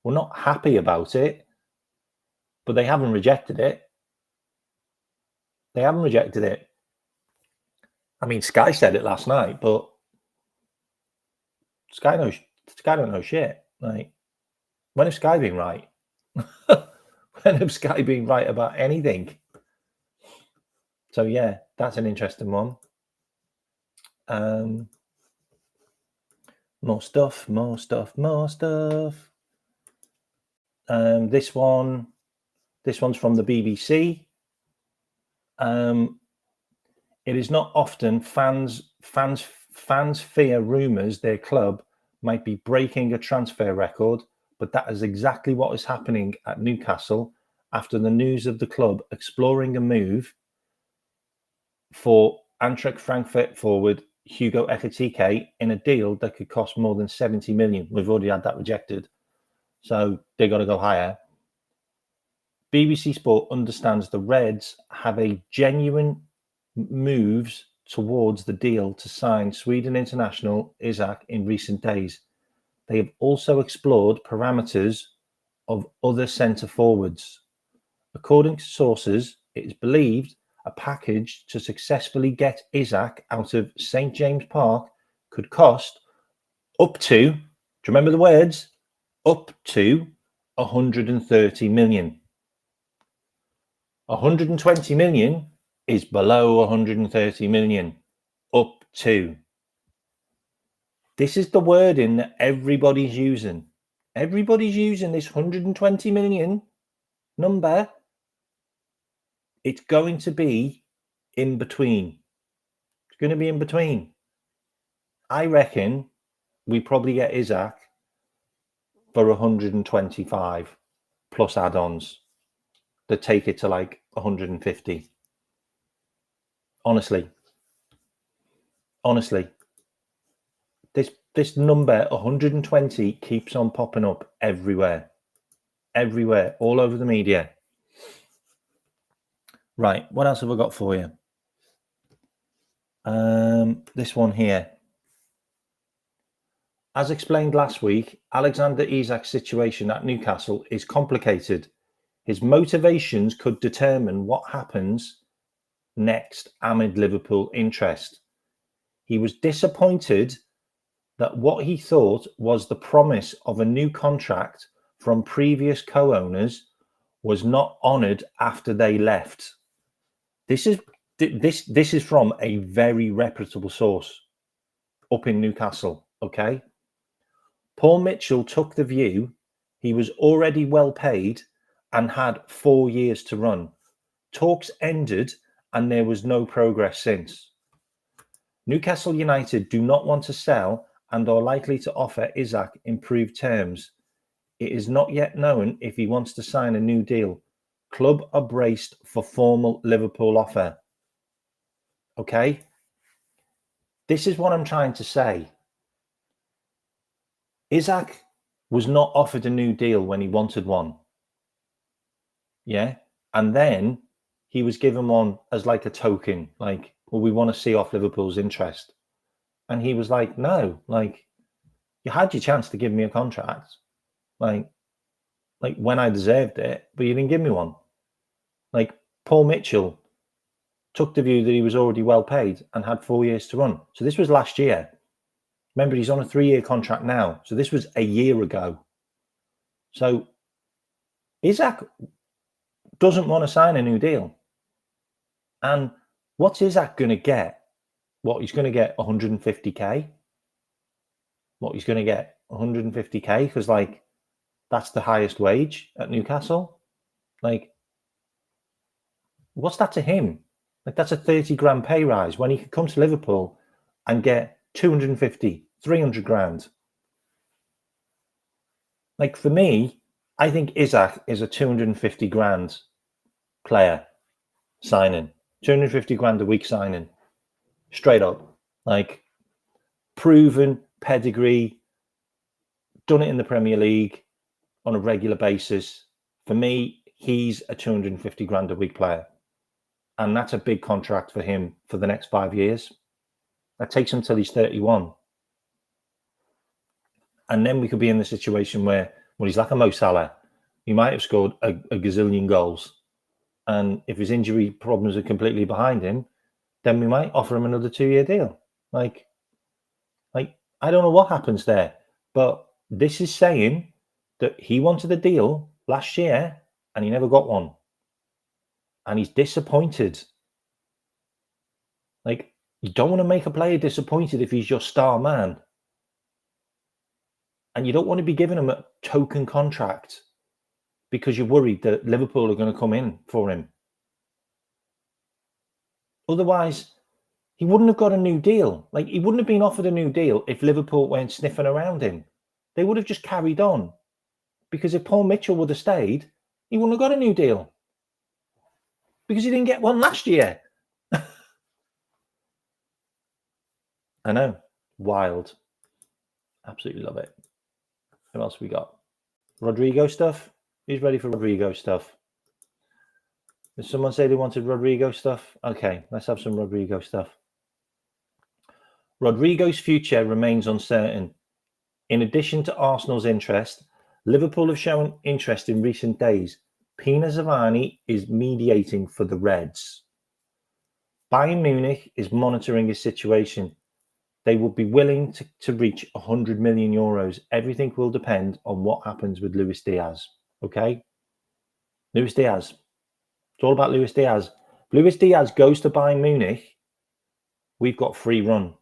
We're not happy about it. But they haven't rejected it. They haven't rejected it. I mean, Sky said it last night, but Sky don't know shit. Like, when have Sky been right? When have Sky been right about anything? So yeah, that's an interesting one. More stuff. This one's from the BBC. It is not often fans fear rumours their club might be breaking a transfer record, but that is exactly what is happening at Newcastle after the news of the club exploring a move for Eintracht Frankfurt forward Hugo Ekitike in a deal that could cost more than 70 million. We've already had that rejected, so they got to go higher. BBC Sport understands the Reds have a genuine moves towards the deal to sign Sweden international Isaac in recent days. They have also explored parameters of other centre forwards. According to sources, it is believed a package to successfully get Isaac out of St. James Park could cost up to, do you remember the words? Up to 130 million. 120 million is below 130 million. Up to. This is the wording that everybody's using. Everybody's using this 120 million number. It's going to be in between. It's going to be in between. I reckon we probably get Isaac for 125 plus add-ons that take it to like 150. Honestly, this number 120 keeps on popping up everywhere, all over the media. Right, what else have I got for you? This one here. As explained last week, Alexander Isak's situation at Newcastle is complicated. His motivations could determine what happens next amid Liverpool interest. He was disappointed that what he thought was the promise of a new contract from previous co-owners was not honoured after they left. This is from a very reputable source up in Newcastle, okay? Paul Mitchell took the view he was already well paid and had 4 years to run. Talks ended and there was no progress since. Newcastle United do not want to sell and are likely to offer Isaac improved terms. It is not yet known if he wants to sign a new deal. Club are braced for formal Liverpool offer. Okay? This is what I'm trying to say. Isaac was not offered a new deal when he wanted one. Yeah? And then he was given one as like a token, like, well, we want to see off Liverpool's interest. And he was like, no, like, you had your chance to give me a contract, like when I deserved it, but you didn't give me one. Like, Paul Mitchell took the view that he was already well paid and had 4 years to run. So this was last year. Remember, he's on a 3-year contract now. So this was a year ago. So Isaac doesn't want to sign a new deal. And what's Isaac going to get? What, he's going to get 150k? What, he's going to get 150k? Because, like, that's the highest wage at Newcastle. Like, what's that to him? Like, that's a 30 grand pay rise when he could come to Liverpool and get 250, 300 grand. Like, for me, I think Isaac is a 250 grand player signing, 250 grand a week signing, straight up. Like, proven pedigree, done it in the Premier League on a regular basis. For me, he's a 250 grand a week player. And that's a big contract for him for the next 5 years. That takes him till he's 31. And then we could be in the situation where, well, he's like a Mo Salah. He might have scored a gazillion goals. And if his injury problems are completely behind him, then we might offer him another 2-year deal. Like, I don't know what happens there. But this is saying that he wanted a deal last year and he never got one. And he's disappointed. Like, you don't want to make a player disappointed if he's your star man. And you don't want to be giving him a token contract because you're worried that Liverpool are going to come in for him. Otherwise, he wouldn't have got a new deal. Like, he wouldn't have been offered a new deal if Liverpool weren't sniffing around him. They would have just carried on. Because if Paul Mitchell would have stayed, he wouldn't have got a new deal. Because he didn't get one last year. I know. Wild. Absolutely love it. What else we got? Rodrigo stuff? Who's ready for Rodrigo stuff? Did someone say they wanted Rodrigo stuff? Okay, let's have some Rodrigo stuff. Rodrigo's future remains uncertain. In addition to Arsenal's interest, Liverpool have shown interest in recent days. Pina Zavani is mediating for the Reds. Bayern Munich is monitoring his situation. They will be willing to reach 100 million euros. Everything will depend on what happens with Luis Diaz. Okay? Luis Diaz. It's all about Luis Diaz. If Luis Diaz goes to Bayern Munich, we've got free run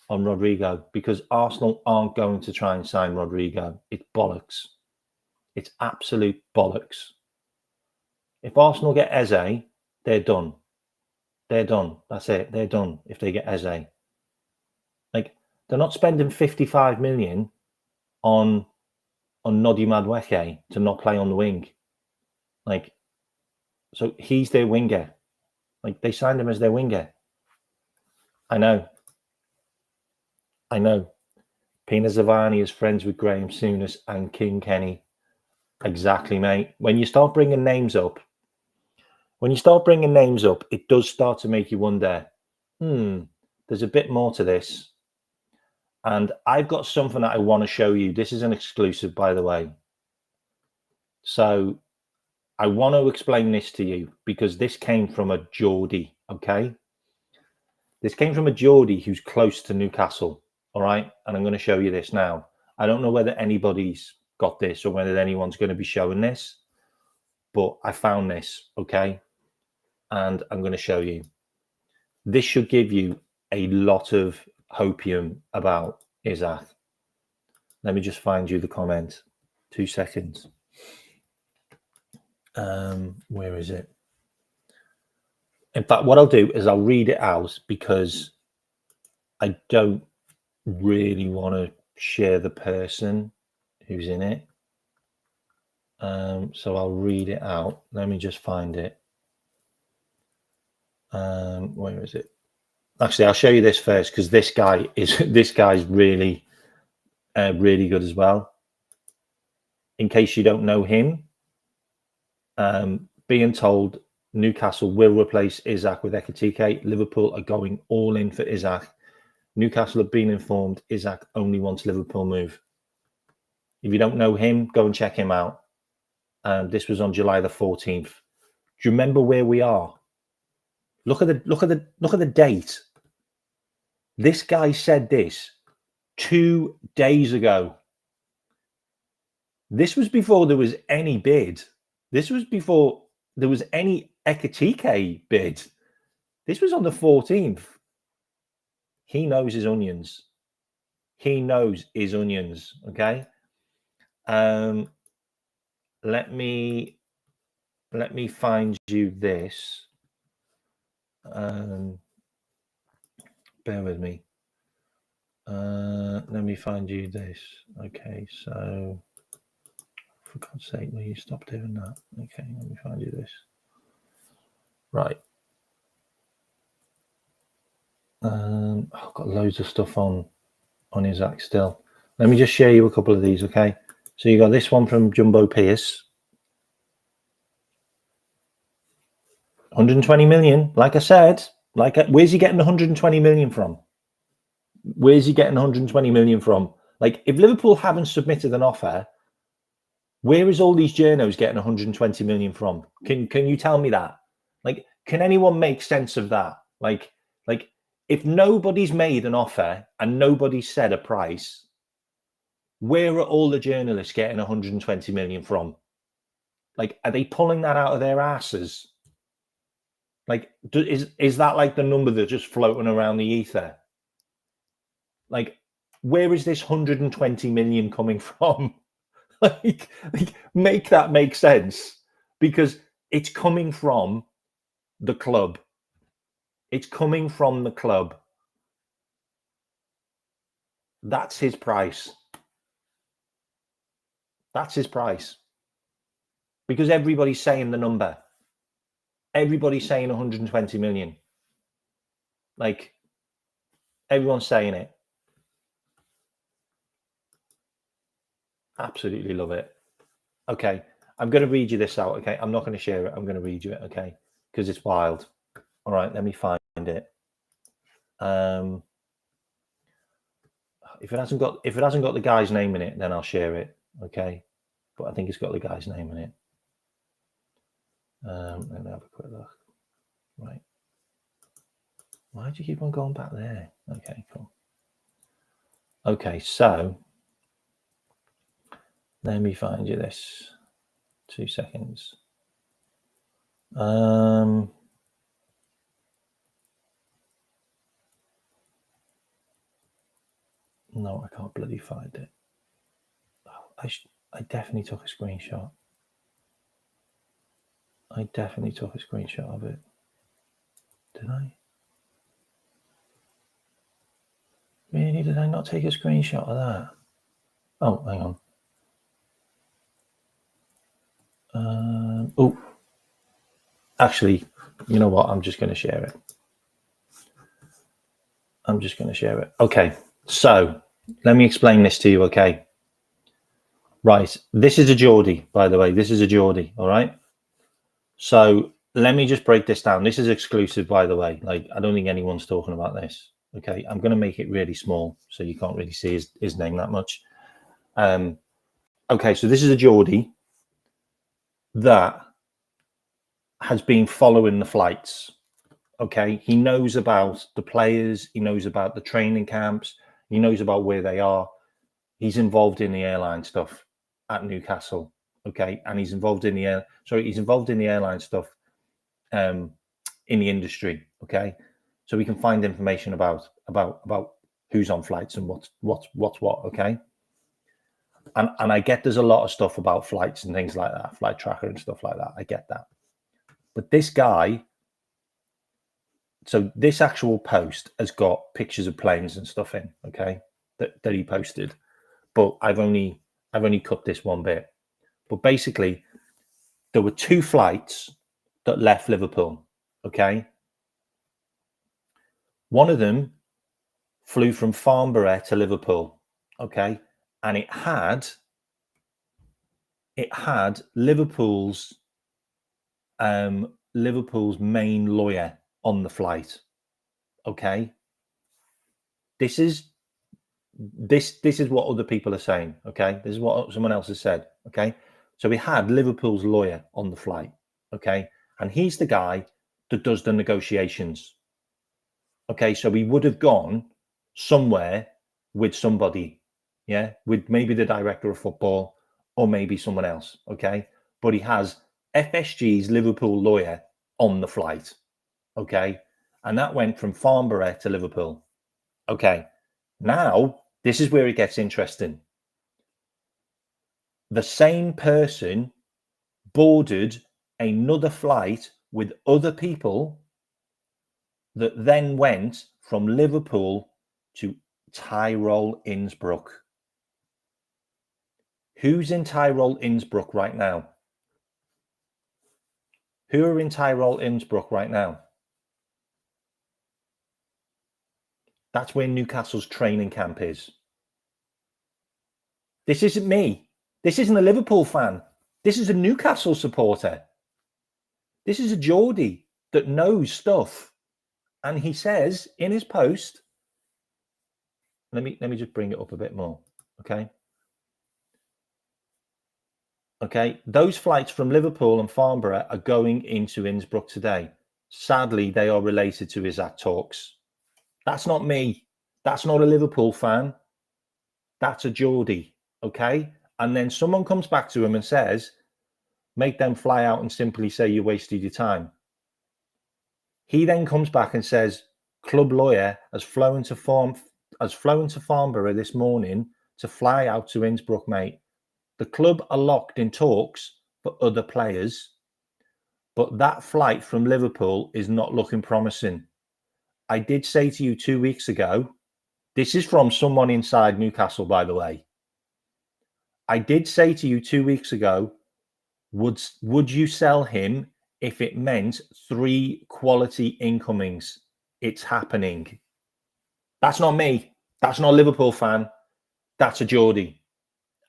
on Rodrigo because Arsenal aren't going to try and sign Rodrigo. It's bollocks. It's absolute bollocks. If Arsenal get Eze, they're done. They're done. That's it. They're done if they get Eze. Like, they're not spending 55 million on Nodi Madueke to not play on the wing. Like, so he's their winger. Like, they signed him as their winger. I know. Pina Zavani is friends with Graham Souness and King Kenny. Exactly, mate. When you start bringing names up, it does start to make you wonder, there's a bit more to this. And I've got something that I want to show you. This is an exclusive, by the way. So I want to explain this to you because this came from a Geordie, okay? This came from a Geordie who's close to Newcastle, all right? And I'm going to show you this now. I don't know whether anybody's got this or whether anyone's going to be showing this, but I found this, okay? And I'm going to show you. This should give you a lot of hopium about Isaac. Let me just find you the comment. 2 seconds. Where is it? In fact, what I'll do is I'll read it out because I don't really want to share the person who's in it. So I'll read it out. Let me just find it. Where is it? Actually, I'll show you this first because this guy's really, really good as well. In case you don't know him, being told Newcastle will replace Isaac with Ekitike. Liverpool are going all in for Isaac. Newcastle have been informed Isaac only wants Liverpool move. If you don't know him, go and check him out. This was on July the 14th. Do you remember where we are? Look at the date. This guy said this 2 days ago. This was before there was any bid. This was before there was any Ekitike bid. This was on the 14th. He knows his onions. He knows his onions. Okay. Let me find you this. Bear with me. Let me find you this. Okay, so For God's sake, will you stop doing that? Okay, let me find you this. Right. I've got loads of stuff on Isaac still. Let me just share you a couple of these, okay? So you got this one from Jumbo Pierce. 120 million, like I said. Where's he getting 120 million from? Where's he getting 120 million from? Like, if Liverpool haven't submitted an offer, where is all these journos getting 120 million from? Can you tell me that? Like, can anyone make sense of that? Like if nobody's made an offer and nobody's said a price, where are all the journalists getting 120 million from? Like, are they pulling that out of their asses? Like, is that like the number that's just floating around the ether? Like, where is this 120 million coming from? like, make that make sense, because it's coming from the club. It's coming from the club. That's his price. That's his price. Because everybody's saying the number. Everybody's saying 120 million. Like, everyone's saying it. Absolutely love it. Okay, I'm going to read you this out, okay? I'm not going to share it. I'm going to read you it, okay? Because it's wild. All right, let me find it. If it hasn't got the guy's name in it, then I'll share it, okay? But I think it's got the guy's name in it. Let me have a quick look. Right. Why do you keep on going back there? Okay, cool. Okay, so let me find you this. 2 seconds. No, I can't bloody find it. Oh, I definitely took a screenshot. I definitely took a screenshot of it. Did I? Really? Did I not take a screenshot of that? Oh, hang on. Oh, actually, you know what? I'm just going to share it. I'm just going to share it. Okay, so let me explain this to you, okay? Right, this is a Geordie, by the way. This is a Geordie, all right? So let me just break this down. This is exclusive, by the way. Like, I don't think anyone's talking about this, okay? I'm going to make it really small so you can't really see his name that much. Okay, so this is a Geordie that has been following the flights. Okay, he knows about the players, he knows about the training camps, he knows about where they are. He's involved in the airline stuff at Newcastle. Okay, and he's involved in the airline stuff in the industry. Okay, so we can find information about who's on flights and what's what. Okay, and I get there's a lot of stuff about flights and things like that, flight tracker and stuff like that. I get that, but this guy. So this actual post has got pictures of planes and stuff in, okay, that he posted, but I've only cut this one bit. But basically, there were 2 flights that left Liverpool, okay. One of them flew from Farnborough to Liverpool, okay, and it had Liverpool's main lawyer on the flight. Okay, this is what other people are saying. Okay, this is what someone else has said. Okay, so we had Liverpool's lawyer on the flight. Okay, and he's the guy that does the negotiations. Okay, so we would have gone somewhere with somebody, yeah, with maybe the director of football or maybe someone else. Okay, but he has FSG's Liverpool lawyer on the flight. Okay, and that went from Farnborough to Liverpool. Okay, now this is where it gets interesting. The same person boarded another flight with other people that then went from Liverpool to Tyrol Innsbruck. Who's in Tyrol Innsbruck right now? Who are in Tyrol Innsbruck right now? That's where Newcastle's training camp is. This isn't me. This isn't a Liverpool fan. This is a Newcastle supporter. This is a Geordie that knows stuff. And he says in his post, let me just bring it up a bit more, okay? Okay, those flights from Liverpool and Farnborough are going into Innsbruck today. Sadly, they are related to Isaac talks. That's not me. That's not a Liverpool fan. That's a Geordie, okay? And then someone comes back to him and says, make them fly out and simply say you wasted your time. He then comes back and says, club lawyer has flown to Farnborough this morning to fly out to Innsbruck, mate. The club are locked in talks for other players, but that flight from Liverpool is not looking promising. I did say to you 2 weeks ago, this is from someone inside Newcastle, by the way. I did say to you 2 weeks ago, would you sell him if it meant 3 quality incomings? It's happening. That's not me. That's not a Liverpool fan. That's a Geordie.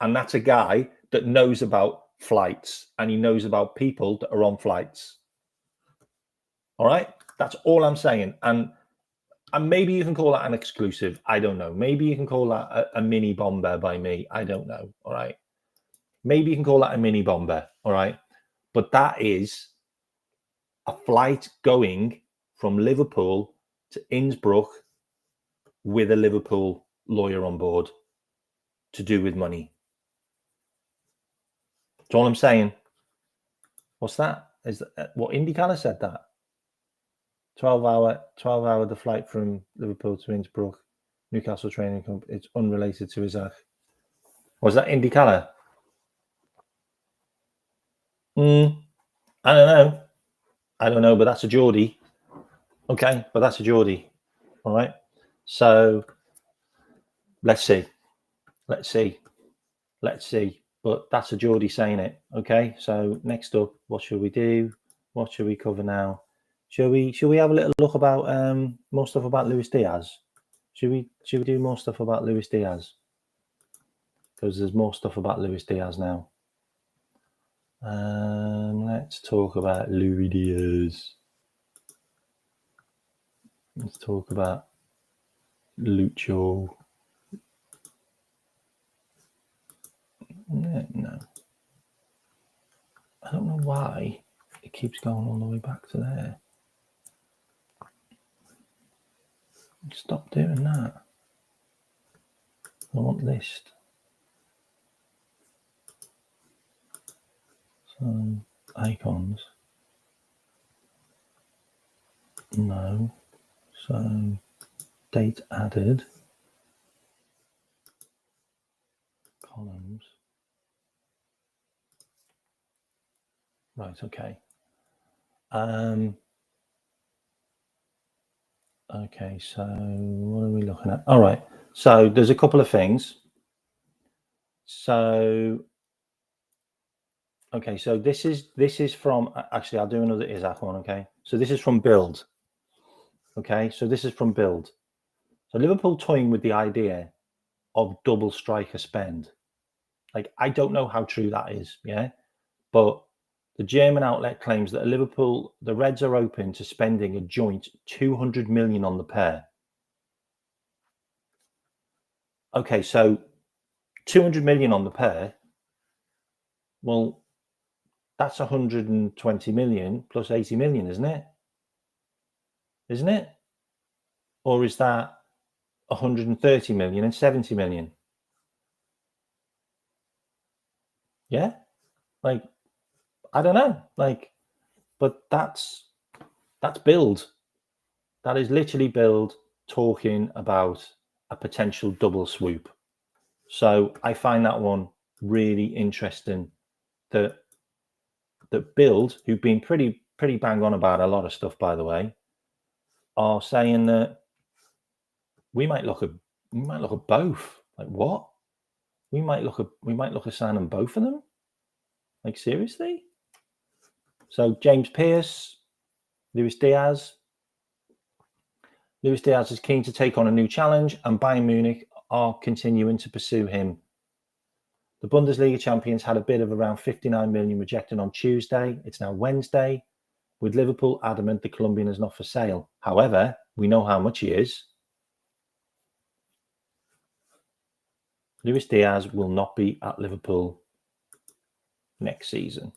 And that's a guy that knows about flights and he knows about people that are on flights. All right? That's all I'm saying. And maybe you can call that an exclusive. I don't know. Maybe you can call that a mini bomber by me. I don't know. All right? Maybe you can call that a mini bomber. All right? But that is a flight going from Liverpool to Innsbruck with a Liverpool lawyer on board to do with money. That's all I'm saying. What's that? Is that what IndyCar said that? 12 hour the flight from Liverpool to Innsbruck, Newcastle training camp. It's unrelated to Isaac. Was that IndyCar? I don't know, but that's a Geordie. Okay, but that's a Geordie. All right. So let's see. But that's a Geordie saying it. Okay. So next up, what should we do? What should we cover now? Should we have a little look about more stuff about Luis Diaz? Should we do more stuff about Luis Diaz? Because there's more stuff about Luis Diaz now. Let's talk about Luis Diaz. Let's talk about Lucho. No. I don't know why it keeps going all the way back to there. Stop doing that. I want list. So, icons. No. So, date added. Columns. Right, okay. Okay, so what are we looking at? All right, so there's a couple of things. So, okay, so this is from, actually, I'll do another Isaac one, okay? So this is from Build. Okay, so this is from Build. So Liverpool toying with the idea of double striker spend. Like, I don't know how true that is, yeah? But the German outlet claims that Liverpool, the Reds are open to spending a joint 200 million on the pair. Okay, so 200 million on the pair. Well, that's 120 million plus 80 million, isn't it? Isn't it? Or is that 130 million and 70 million? Yeah? Like, I don't know. Like, but that's Build. That is literally Build talking about a potential double swoop. So I find that one really interesting that Build, who've been pretty bang on about a lot of stuff, by the way, are saying that we might look at both. Like, what? We might look at signing both of them. Like, seriously? So James Pearce, Luis Diaz. Luis Diaz is keen to take on a new challenge, and Bayern Munich are continuing to pursue him. The Bundesliga champions had a bid of around 59 million rejected on Tuesday. It's now Wednesday, with Liverpool adamant the Colombian is not for sale. However, we know how much he is. Luis Diaz will not be at Liverpool next season.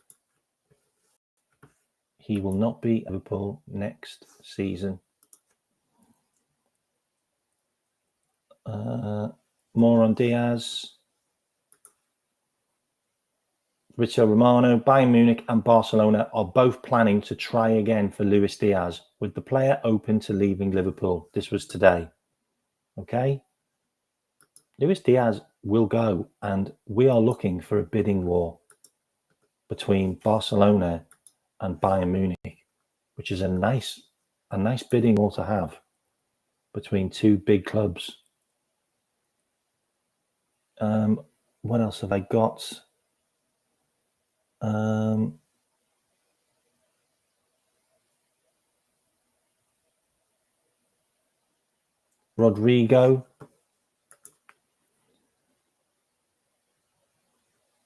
He will not be at Liverpool next season. More on Diaz. Fabrizio Romano, Bayern Munich and Barcelona are both planning to try again for Luis Diaz, with the player open to leaving Liverpool. This was today. Okay? Luis Diaz will go, and we are looking for a bidding war between Barcelona and Bayern Munich, which is a nice bidding war to have between two big clubs. What else have I got? Rodrigo.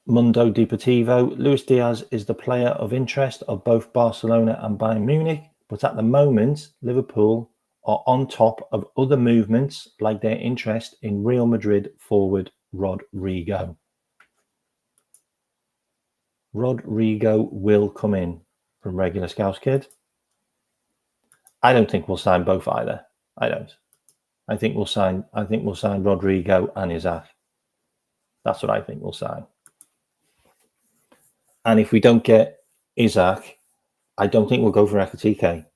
Mundo Deportivo. Luis Diaz is the player of interest of both Barcelona and Bayern Munich, but at the moment, Liverpool are on top of other movements like their interest in Real Madrid forward Rodrigo. Rodrigo will come in from regular Scouts Kid. I don't think we'll sign both either. I don't. I think we'll sign Rodrigo and Isaac. That's what I think we'll sign. And if we don't get Isaac, I don't think we'll go for Ekatike.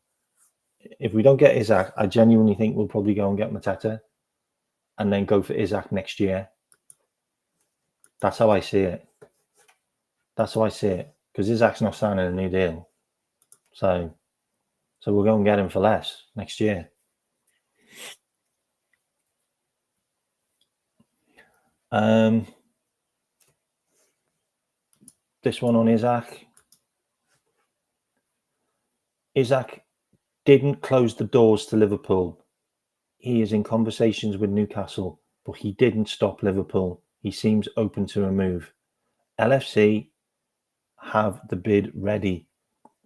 If we don't get Isaac, I genuinely think we'll probably go and get Mateta and then go for Isaac next year. That's how I see it. That's how I see it. Because Isaac's not signing a new deal. So we'll go and get him for less next year. This one on Isaac. Isaac didn't close the doors to Liverpool. He is in conversations with Newcastle, but he didn't stop Liverpool. He seems open to a move. LFC have the bid ready.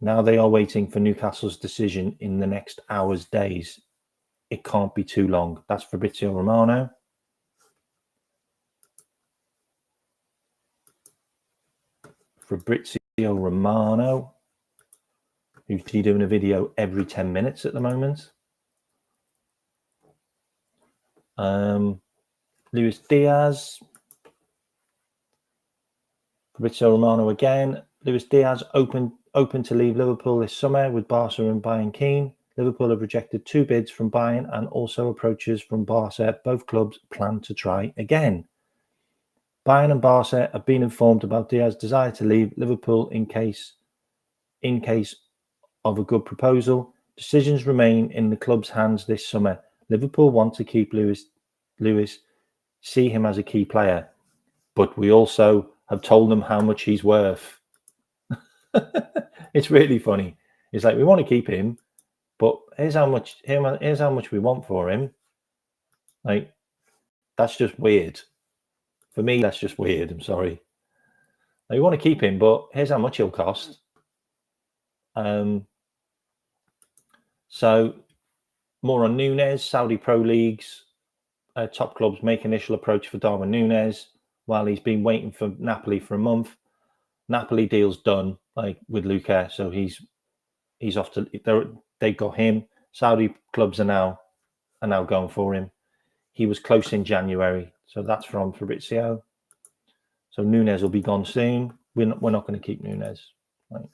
Now they are waiting for Newcastle's decision in the next hours, days. It can't be too long. That's Fabrizio Romano. Fabrizio Romano, who's doing a video every 10 minutes at the moment. Luis Diaz. Fabrizio Romano again. Luis Diaz open to leave Liverpool this summer with Barca and Bayern keen. Liverpool have rejected 2 bids from Bayern and also approaches from Barca. Both clubs plan to try again. Bayern and Barca have been informed about Diaz's desire to leave Liverpool in case of a good proposal. Decisions remain in the club's hands this summer. Liverpool want to keep Lewis, see him as a key player, but we also have told them how much he's worth. It's really funny. It's like, we want to keep him, but here's how much we want for him. Like, that's just weird. For me, that's just weird. I'm sorry. Now, you want to keep him, but here's how much he'll cost. So, more on Núñez. Saudi Pro League's top clubs make initial approach for Darwin Núñez while he's been waiting for Napoli for a month. Napoli deal's done, like with Luca, so he's off to. They got him. Saudi clubs are now going for him. He was close in January. So that's from Fabrizio. So Núñez will be gone soon. We're not going to keep Núñez. Right?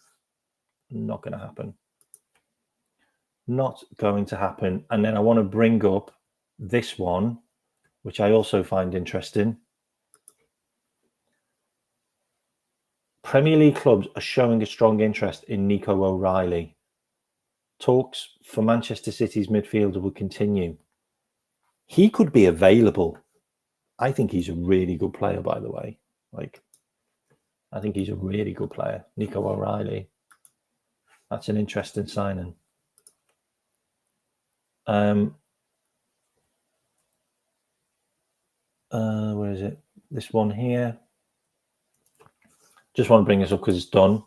Not going to happen. Not going to happen. And then I want to bring up this one, which I also find interesting. Premier League clubs are showing a strong interest in Nico O'Reilly. Talks for Manchester City's midfielder will continue. He could be available I think he's a really good player, by the way. Like, I think he's a really good player. Nico O'Reilly. That's an interesting signing. Where is it? This one here. Just want to bring this up because it's done.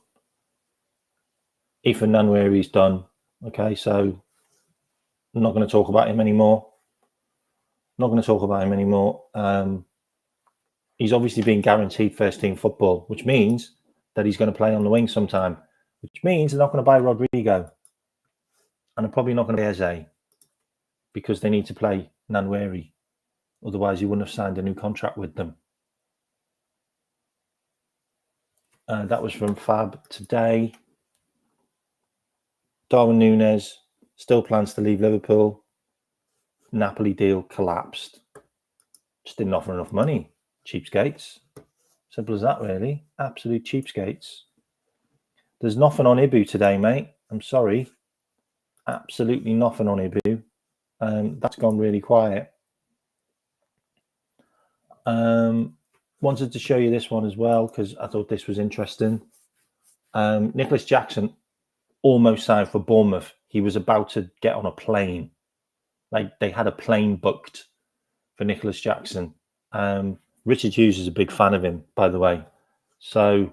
Ethan Nwaneri's done. Okay, so I'm not going to talk about him anymore. He's obviously been guaranteed first team football, which means that he's going to play on the wing sometime, which means they're not going to buy Rodrigo. And they're probably not going to buy Eze because they need to play Nwaneri. Otherwise, he wouldn't have signed a new contract with them. That was from Fab today. Darwin Núñez still plans to leave Liverpool. Napoli deal collapsed. Just didn't offer enough money. Cheapskates. Simple as that, really. Absolute cheapskates. There's nothing on Ibu today, mate. I'm sorry. Absolutely nothing on Ibu. That's gone really quiet. Wanted to show you this one as well because I thought this was interesting. Nicholas Jackson almost signed for Bournemouth. He was about to get on a plane. Like, they had a plane booked for Nicholas Jackson. Richard Hughes is a big fan of him, by the way. So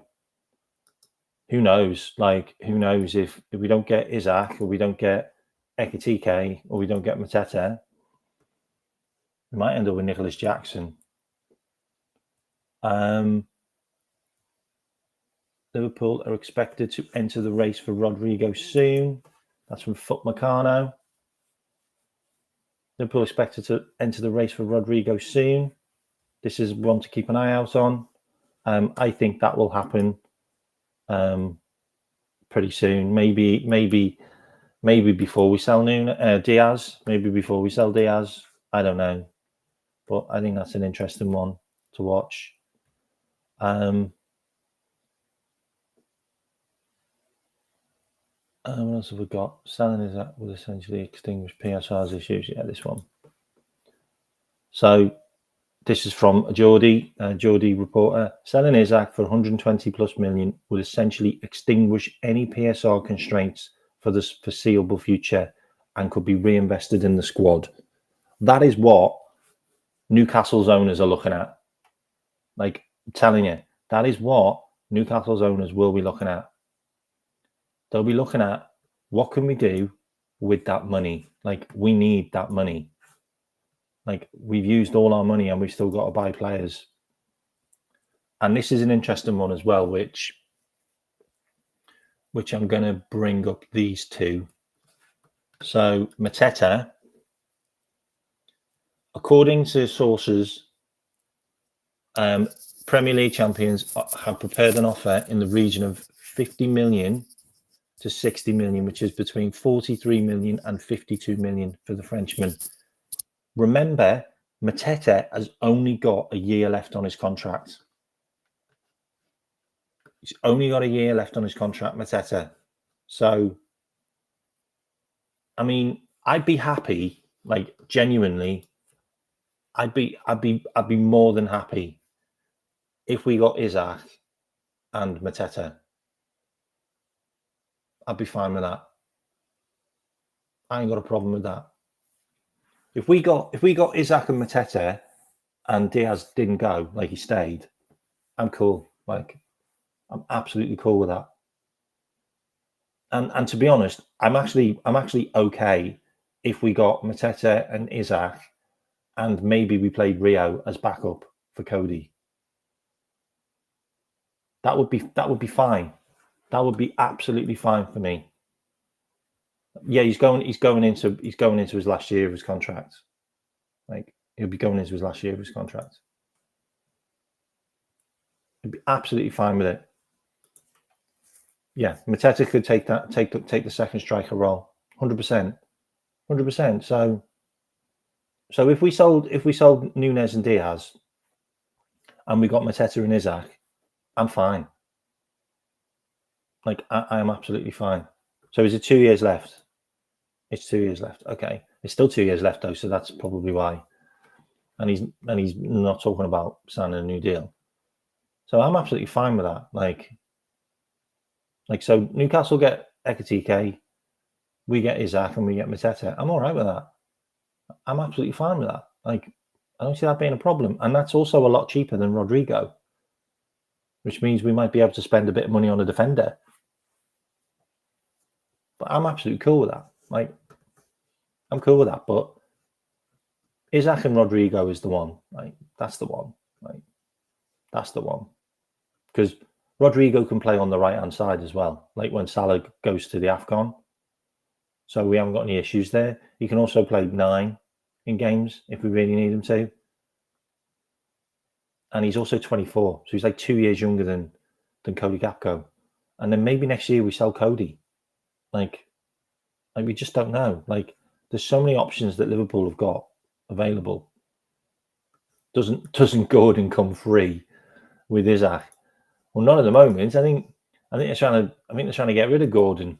who knows? Like, who knows if we don't get Isaac or we don't get Ekitike or we don't get Mateta, we might end up with Nicholas Jackson. Liverpool are expected to enter the race for Rodrigo soon. That's from Foot Meccano. Liverpool expected to enter the race for Rodrigo soon. This is one to keep an eye out on. I think that will happen pretty soon. Maybe before we sell Diaz. Maybe before we sell Diaz. I don't know. But I think that's an interesting one to watch. What else have we got? Selling is that will essentially extinguish PSR's issues. Yeah, this one. So this is from a Geordie reporter. Selling Isaac for 120 plus million would essentially extinguish any PSR constraints for the foreseeable future and could be reinvested in the squad. That is what Newcastle's owners are looking at. Like, I'm telling you, that is what Newcastle's owners will be looking at. They'll be looking at what can we do with that money? Like, we need that money. Like, we've used all our money and we've still got to buy players. And this is an interesting one as well, which I'm going to bring up these two. So Mateta, according to sources, Premier League champions have prepared an offer in the region of 50 million to 60 million, which is between 43 million and 52 million for the Frenchman. Remember, Mateta has only got a year left on his contract. He's only got a year left on his contract, Mateta. So, I mean, I'd be happy, like, genuinely, I'd be more than happy if we got Isaac and Mateta. I'd be fine with that. I ain't got a problem with that. If we got Isaac and Mateta and Diaz didn't go, like, he stayed, I'm cool. Like, I'm absolutely cool with that. And to be honest, I'm actually okay if we got Mateta and Isaac and maybe we played Rio as backup for Cody. That would be fine. That would be absolutely fine for me. Yeah, he's going into his last year of his contract. Like, he'll be going into his last year of his contract. He'd be absolutely fine with it. Yeah, Mateta could take the second striker role, 100%. So if we sold Núñez and Diaz, and we got Mateta and Isaac, I'm fine. Like, I am absolutely fine. So is it 2 years left? It's 2 years left. Okay. It's still 2 years left, though, so that's probably why. and he's not talking about signing a new deal. So I'm absolutely fine with that. Like so Newcastle get Ekitike, we get Isaac, and we get Mateta. I'm all right with that. I'm absolutely fine with that. Like, I don't see that being a problem. And that's also a lot cheaper than Rodrigo, which means we might be able to spend a bit of money on a defender. But I'm absolutely cool with that. Like, I'm cool with that. But Isaac and Rodrigo is the one. Like, that's the one. Like, that's the one. Because Rodrigo can play on the right-hand side as well, like when Salah goes to the AFCON. So we haven't got any issues there. He can also play 9 in games if we really need him to. And he's also 24. So he's like 2 years younger than Cody Gakpo. And then maybe next year we sell Cody. Like we just don't know. Like, there's so many options that Liverpool have got available. Doesn't Gordon come free with Isaac? Well, not at the moment. I think they're trying to get rid of Gordon.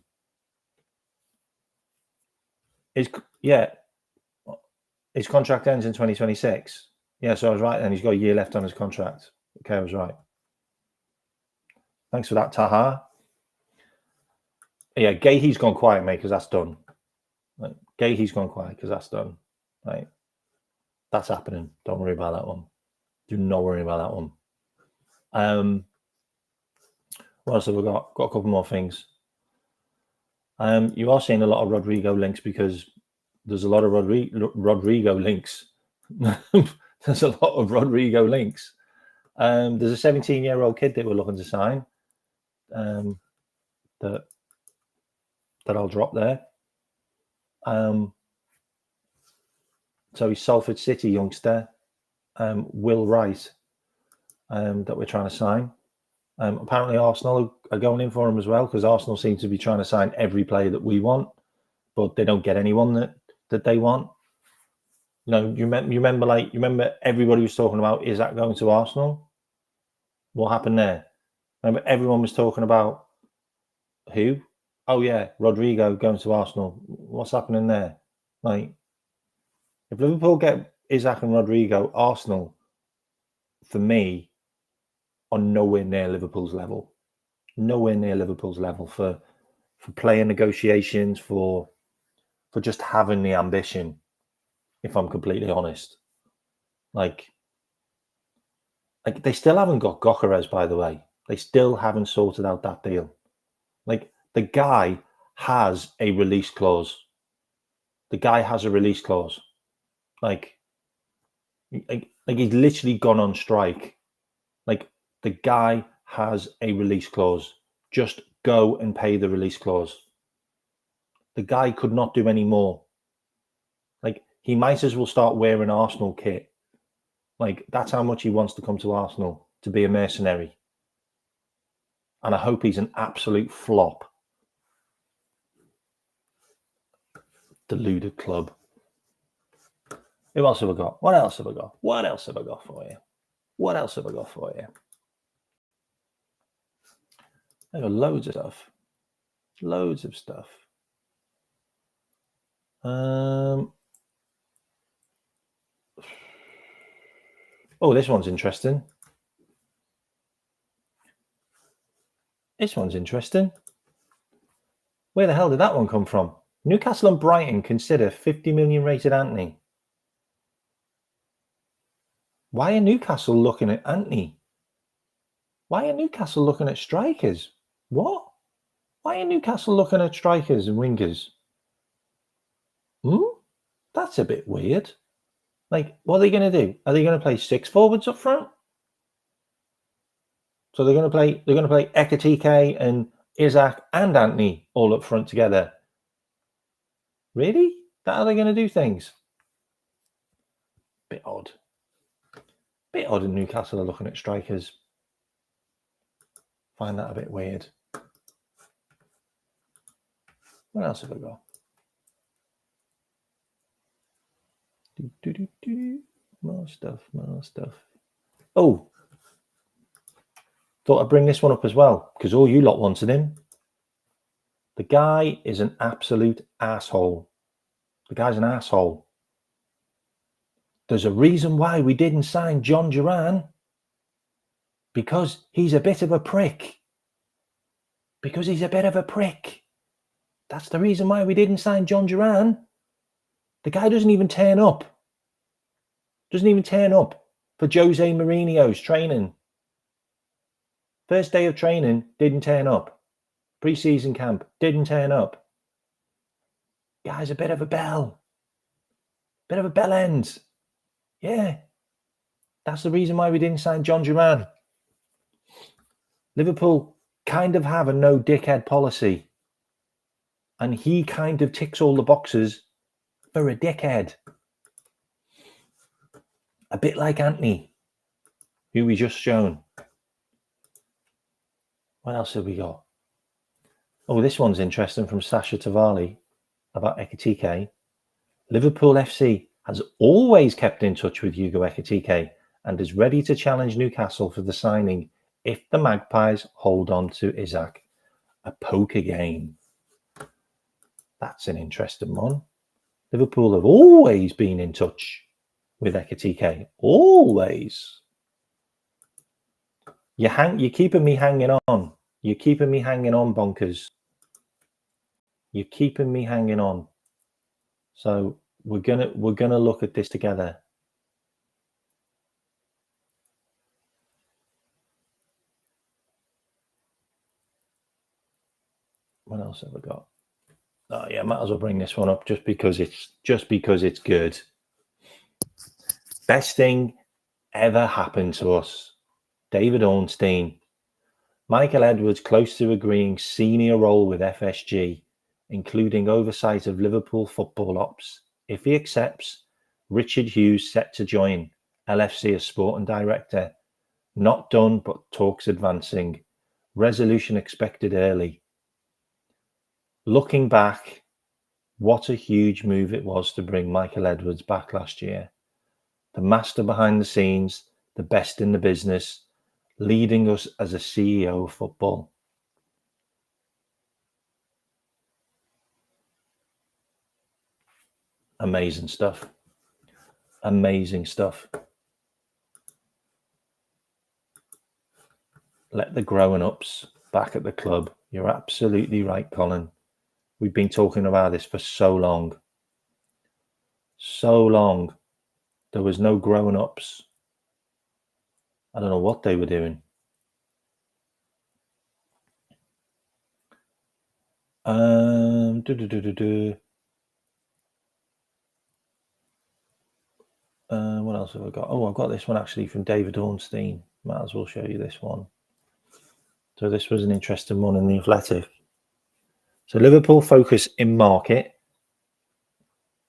His contract ends in 2026. Yeah, so I was right then. He's got a year left on his contract. Okay, I was right. Thanks for that, Taha. Yeah, Gahey's gone quiet, mate, because that's done. Like, Gahey's gone quiet because that's done. Right, that's happening. Don't worry about that one. Do not worry about that one. What else have we got? Got a couple more things. You are seeing a lot of Rodrigo links because there's a lot of Rodrigo links. There's a lot of Rodrigo links. There's a 17-year-old kid that we're looking to sign. That I'll drop there. So he's Salford City youngster, Will Wright, that we're trying to sign. Apparently Arsenal are going in for him as well, because Arsenal seem to be trying to sign every player that we want, but they don't get anyone that they want. You know, you remember everybody was talking about, is that going to Arsenal? What happened there? Remember everyone was talking about who? Oh yeah, Rodrigo going to Arsenal. What's happening there? Like, if Liverpool get Isaac and Rodrigo, Arsenal, for me, are nowhere near Liverpool's level. Nowhere near Liverpool's level for player negotiations, for just having the ambition, if I'm completely honest. Like they still haven't got Gyökeres, by the way. They still haven't sorted out that deal. Like, the guy has a release clause. The guy has a release clause. Like he's literally gone on strike. Like, the guy has a release clause. Just go and pay the release clause. The guy could not do any more. Like, he might as well start wearing Arsenal kit. Like, that's how much he wants to come to Arsenal, to be a mercenary. And I hope he's an absolute flop. Deluded club. Who else have I got? What else have I got? What else have I got for you? What else have I got for you? There are loads of stuff. Loads of stuff. Oh, this one's interesting. This one's interesting. Where the hell did that one come from? Newcastle and Brighton consider 50 million rated Antony. Why are Newcastle looking at Antony? Why are Newcastle looking at strikers? What? Why are Newcastle looking at strikers and wingers? That's a bit weird. Like, what are they going to do? Are they going to play 6 forwards up front? So they're going to play Ekitike and Isaac and Antony all up front together. Really? That how they're going to do things? Bit odd. Bit odd in Newcastle are looking at strikers. Find that a bit weird. What else have I got? More stuff. Oh, thought I'd bring this one up as well, because all you lot wanted him. The guy is an absolute asshole. The guy's an asshole. There's a reason why we didn't sign John Duran. Because he's a bit of a prick. Because he's a bit of a prick. That's the reason why we didn't sign John Duran. The guy doesn't even turn up. Doesn't even turn up for Jose Mourinho's training. First day of training, didn't turn up. Pre-season camp, didn't turn up. Guy's a bit of a bell. Bit of a bell end. Yeah. That's the reason why we didn't sign John Duran. Liverpool kind of have a no dickhead policy. And he kind of ticks all the boxes for a dickhead. A bit like Anthony, who we just shown. What else have we got? Oh, this one's interesting from Sasha Tavali about Ekitike. Liverpool FC has always kept in touch with Hugo Ekitike and is ready to challenge Newcastle for the signing if the Magpies hold on to Isaac. A poker game. That's an interesting one. Liverpool have always been in touch with Ekitike. Always. You're keeping me hanging on. You're keeping me hanging on, bonkers. You're keeping me hanging on. So we're gonna look at this together. What else have I got? Oh yeah, might as well bring this one up just because it's good. Best thing ever happened to us. David Ornstein. Michael Edwards close to agreeing senior role with FSG, including oversight of Liverpool football ops. If he accepts, Richard Hughes set to join LFC as sporting director. Not done, but talks advancing. Resolution expected early. Looking back, what a huge move it was to bring Michael Edwards back last year. The master behind the scenes, the best in the business, leading us as a CEO of football. Amazing stuff. Amazing stuff. Let the growing-ups back at the club. You're absolutely right, Colin. We've been talking about this for so long. So long. There was no growing-ups. I don't know what they were doing. What else have I got? Oh, I've got this one actually from David Ornstein. Might as well show you this one. So this was an interesting one in the Athletic. So Liverpool focus in market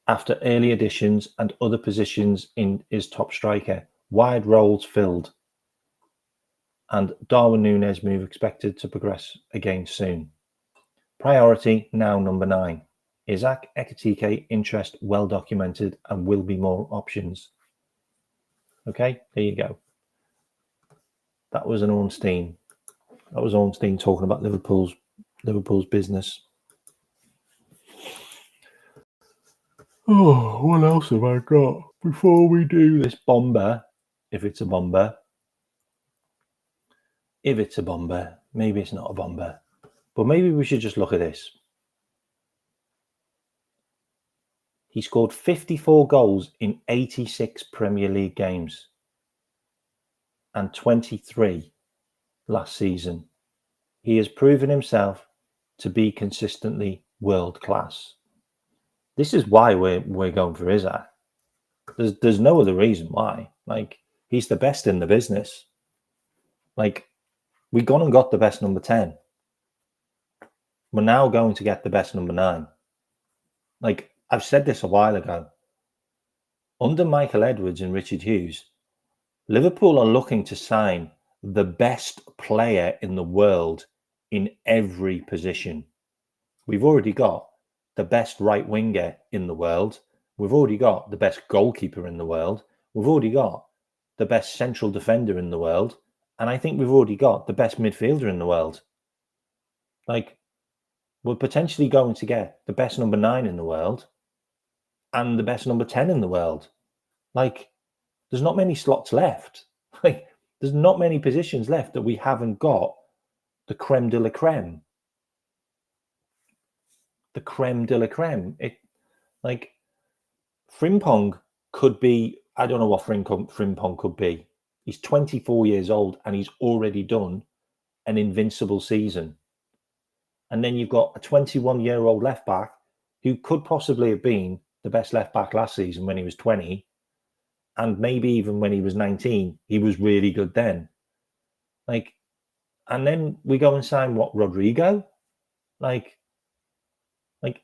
after early additions and other positions in his top striker. Wide roles filled. And Darwin Núñez move expected to progress again soon. Priority now number 9. Isaac Ekitike interest well documented and will be more options. Okay, there you go. That was an Ornstein. That was Ornstein talking about Liverpool's business. Oh, what else have I got before we do this bomber? If it's a bomber. If it's a bomber, maybe it's not a bomber. But maybe we should just look at this. He scored 54 goals in 86 Premier League games and 23 last season. He has proven himself to be consistently world class. This is why we're going for Isaac. There's no other reason why. Like, he's the best in the business. Like, we gone and got the best number 10. We're now going to get the best number 9. Like, I've said this a while ago. Under Michael Edwards and Richard Hughes, Liverpool are looking to sign the best player in the world in every position. We've already got the best right winger in the world. We've already got the best goalkeeper in the world. We've already got the best central defender in the world. And I think we've already got the best midfielder in the world. Like, we're potentially going to get the best number 9 in the world and the best number 10 in the world. Like, there's not many slots left. Like, there's not many positions left that we haven't got the creme de la creme. The creme de la creme. It, like, Frimpong could be, I don't know what Frimpong could be. He's 24 years old and he's already done an invincible season. And then you've got a 21-year-old left back who could possibly have been the best left back last season when he was 20. And maybe even when he was 19, he was really good then. Like, and then we go and sign what, Rodrigo? Like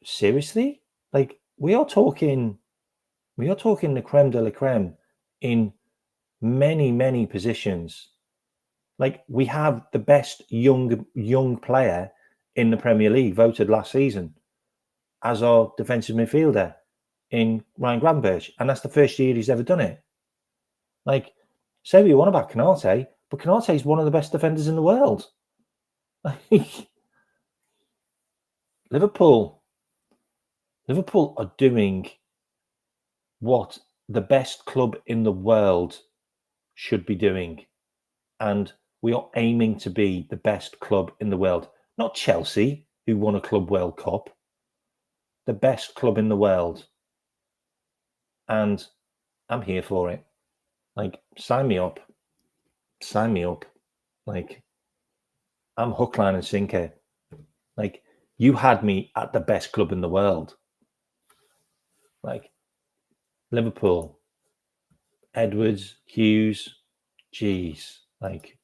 seriously? Like, we are talking the creme de la creme in many, many positions. Like, we have the best young player in the Premier League voted last season as our defensive midfielder in Ryan Gravenberch, and that's the first year he's ever done it. Like, say what you want about Canate, but Canate is one of the best defenders in the world. Like, Liverpool are doing what the best club in the world should be doing, and we are aiming to be the best club in the world. Not Chelsea, who won a Club World Cup. The best club in the world. And I'm here for it. Like, sign me up. Sign me up. Like, I'm hook, line, and sinker. Like, you had me at the best club in the world. Like, Liverpool, Edwards, Hughes, geez. Like,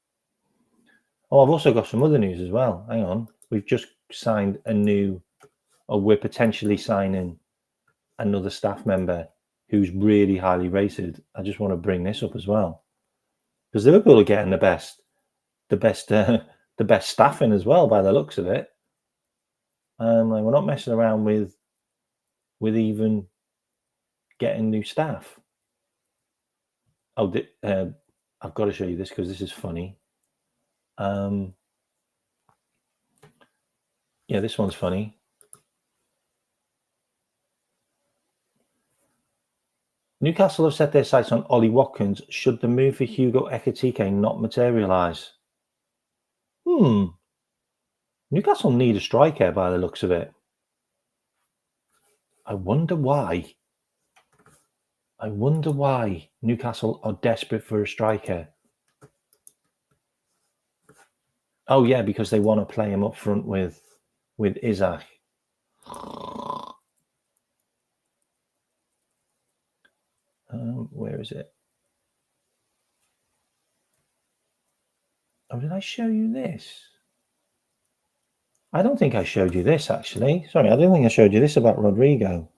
oh, I've also got some other news as well. Hang on. We've just signed we're potentially signing another staff member who's really highly rated. I just want to bring this up as well, because Liverpool are getting the best staffing as well, by the looks of it. Like, we're not messing around with even getting new staff. Oh, I've got to show you this because this is funny. Yeah, this one's funny. Newcastle have set their sights on Ollie Watkins should the move for Hugo Ekitike not materialise. Newcastle need a striker by the looks of it. I wonder why. Newcastle are desperate for a striker. Oh yeah, because they want to play him up front with Isaac. Where is it? Oh, did I show you this? I don't think I showed you this, actually. Sorry, I don't think I showed you this about Rodrigo.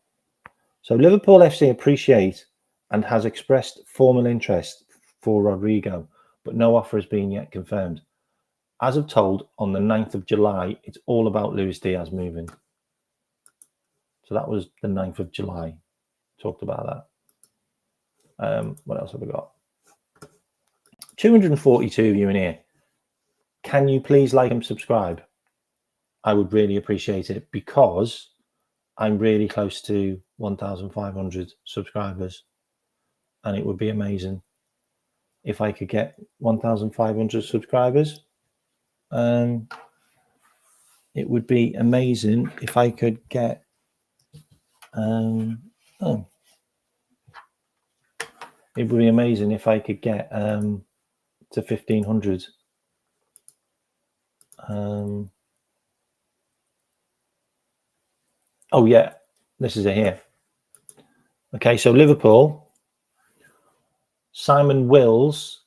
So Liverpool FC appreciate and has expressed formal interest for Rodrigo, but no offer has been yet confirmed. As of told, on the 9th of July, it's all about Luis Diaz moving. So that was the 9th of July. Talked about that. What else have we got? 242 of you in here. Can you please like and subscribe? I would really appreciate it, because I'm really close to 1,500 subscribers, and it would be amazing if I could get 1,500 subscribers. It would be amazing if I could get it would be amazing if I could get to 1,500. Oh yeah, this is it here. Okay, so Liverpool, Simon Wills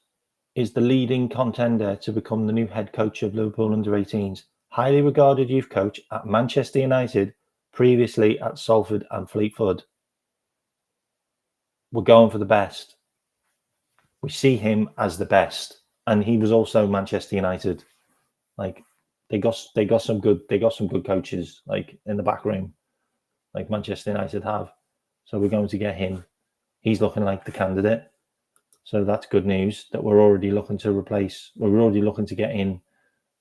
is the leading contender to become the new head coach of Liverpool under-18s. Highly regarded youth coach at Manchester United, previously at Salford and Fleetwood. We're going for the best. We see him as the best, and he was also Manchester United. Like, they got some good coaches, like, in the back room, like Manchester United have. So we're going to get him. He's looking like the candidate. So that's good news that we're already looking to replace. We're already looking to get in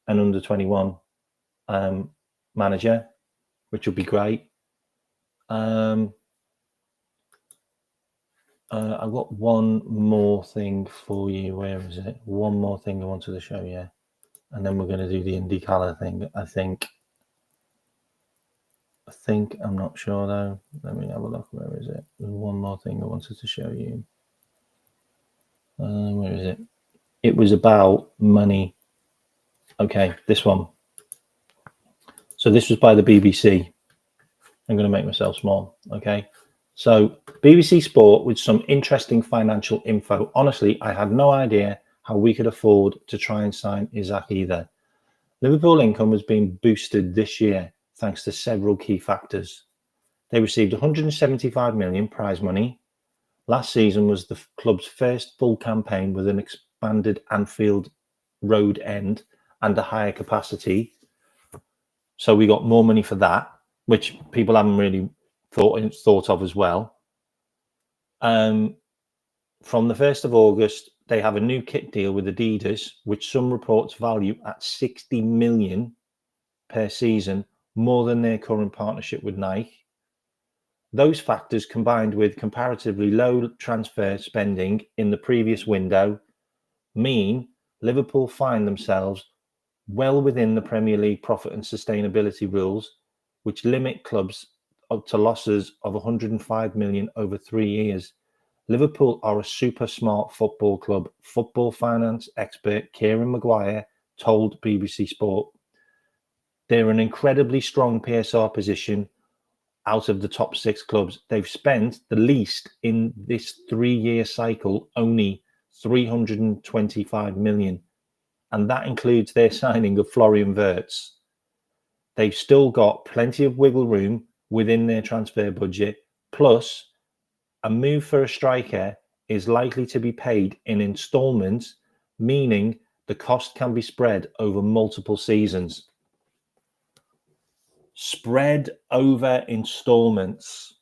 an under-21 manager, which would be great. I've got one more thing for you. Where is it? One more thing I wanted to show you. And then we're going to do the indie colour thing, I think. I'm not sure though. Let me have a look. Where is it? There's one more thing I wanted to show you. Where is it? It was about money. Okay, this one. So this was by the BBC. I'm going to make myself small. Okay. So BBC Sport with some interesting financial info. Honestly, I had no idea how we could afford to try and sign Isaac either. Liverpool income has been boosted this year thanks to several key factors. They received 175 million prize money. Last season was the club's first full campaign with an expanded Anfield Road end and a higher capacity. So we got more money for that, which people haven't really thought of as well. From the 1st of August, they have a new kit deal with Adidas, which some reports value at 60 million per season, more than their current partnership with Nike. Those factors, combined with comparatively low transfer spending in the previous window, mean Liverpool find themselves well within the Premier League profit and sustainability rules, which limit clubs to losses of 105 million over 3 years. Liverpool are a super smart football club, football finance expert Kieran Maguire told BBC Sport. They're an incredibly strong PSR position out of the top 6 clubs. They've spent the least in this 3-year cycle, only 325 million. And that includes their signing of Florian Wirtz. They've still got plenty of wiggle room within their transfer budget. Plus, a move for a striker is likely to be paid in installments, meaning the cost can be spread over multiple seasons. Spread over installments.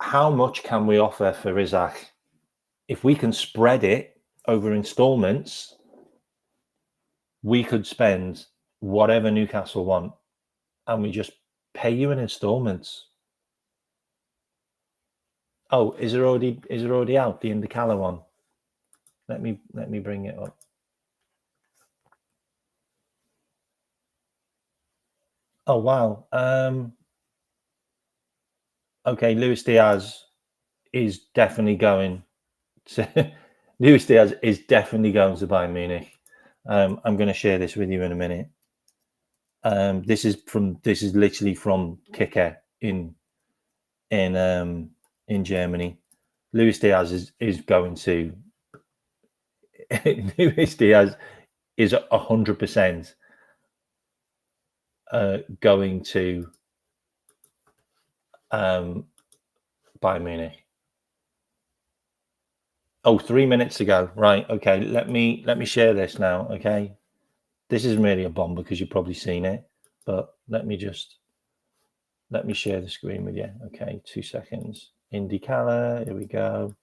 How much can we offer for Isaac? If we can spread it over installments, we could spend whatever Newcastle want and we just pay you in installments. Oh, is it already out, the Indicala one? Let me bring it up. Oh wow. Okay, Luis Diaz is definitely going to Luis Diaz is definitely going to Bayern Munich. I'm going to share this with you in a minute. This is literally from Kicker in Germany. Luis Diaz is going to Luis Diaz is 100% going to Bayern Munich. Oh, 3 minutes ago. Right. Okay. Let me share this now. Okay. This isn't really a bomb because you've probably seen it, but let me share the screen with you. Okay. 2 seconds. Indicala. Here we go.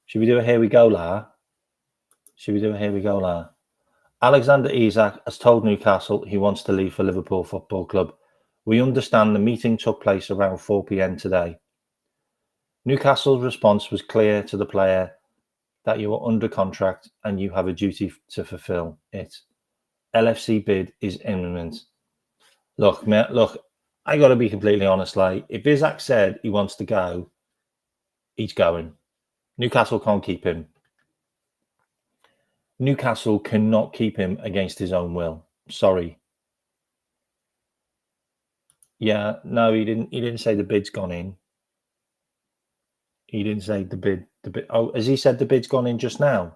Should we do a here we go, La? Alexander Isak has told Newcastle he wants to leave for Liverpool Football Club. We understand the meeting took place around 4 p.m. today. Newcastle's response was clear to the player that you are under contract and you have a duty to fulfill it. LFC bid is imminent. Look, I got to be completely honest. Like, if Isaac said he wants to go, he's going. Newcastle can't keep him. Newcastle cannot keep him against his own will. Sorry. Yeah, no, he didn't say the bid's gone in. He didn't say the bid. Oh, has he said the bid's gone in just now?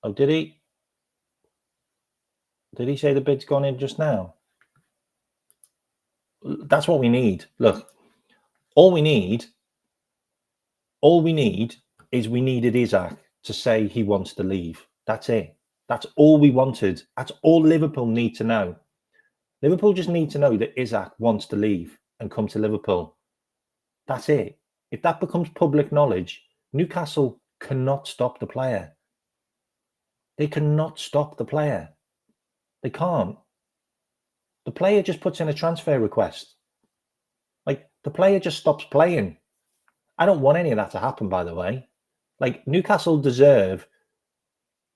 Oh, did he? Did he say the bid's gone in just now? That's what we need. Look, all we need is we needed Isaac to say he wants to leave. That's it. That's all we wanted. That's all Liverpool need to know. Liverpool just need to know that Isaac wants to leave and come to Liverpool. That's it. If that becomes public knowledge, Newcastle cannot stop the player. They cannot stop the player. They can't. The player just puts in a transfer request. Like, the player just stops playing. I don't want any of that to happen, by the way. Like, Newcastle deserve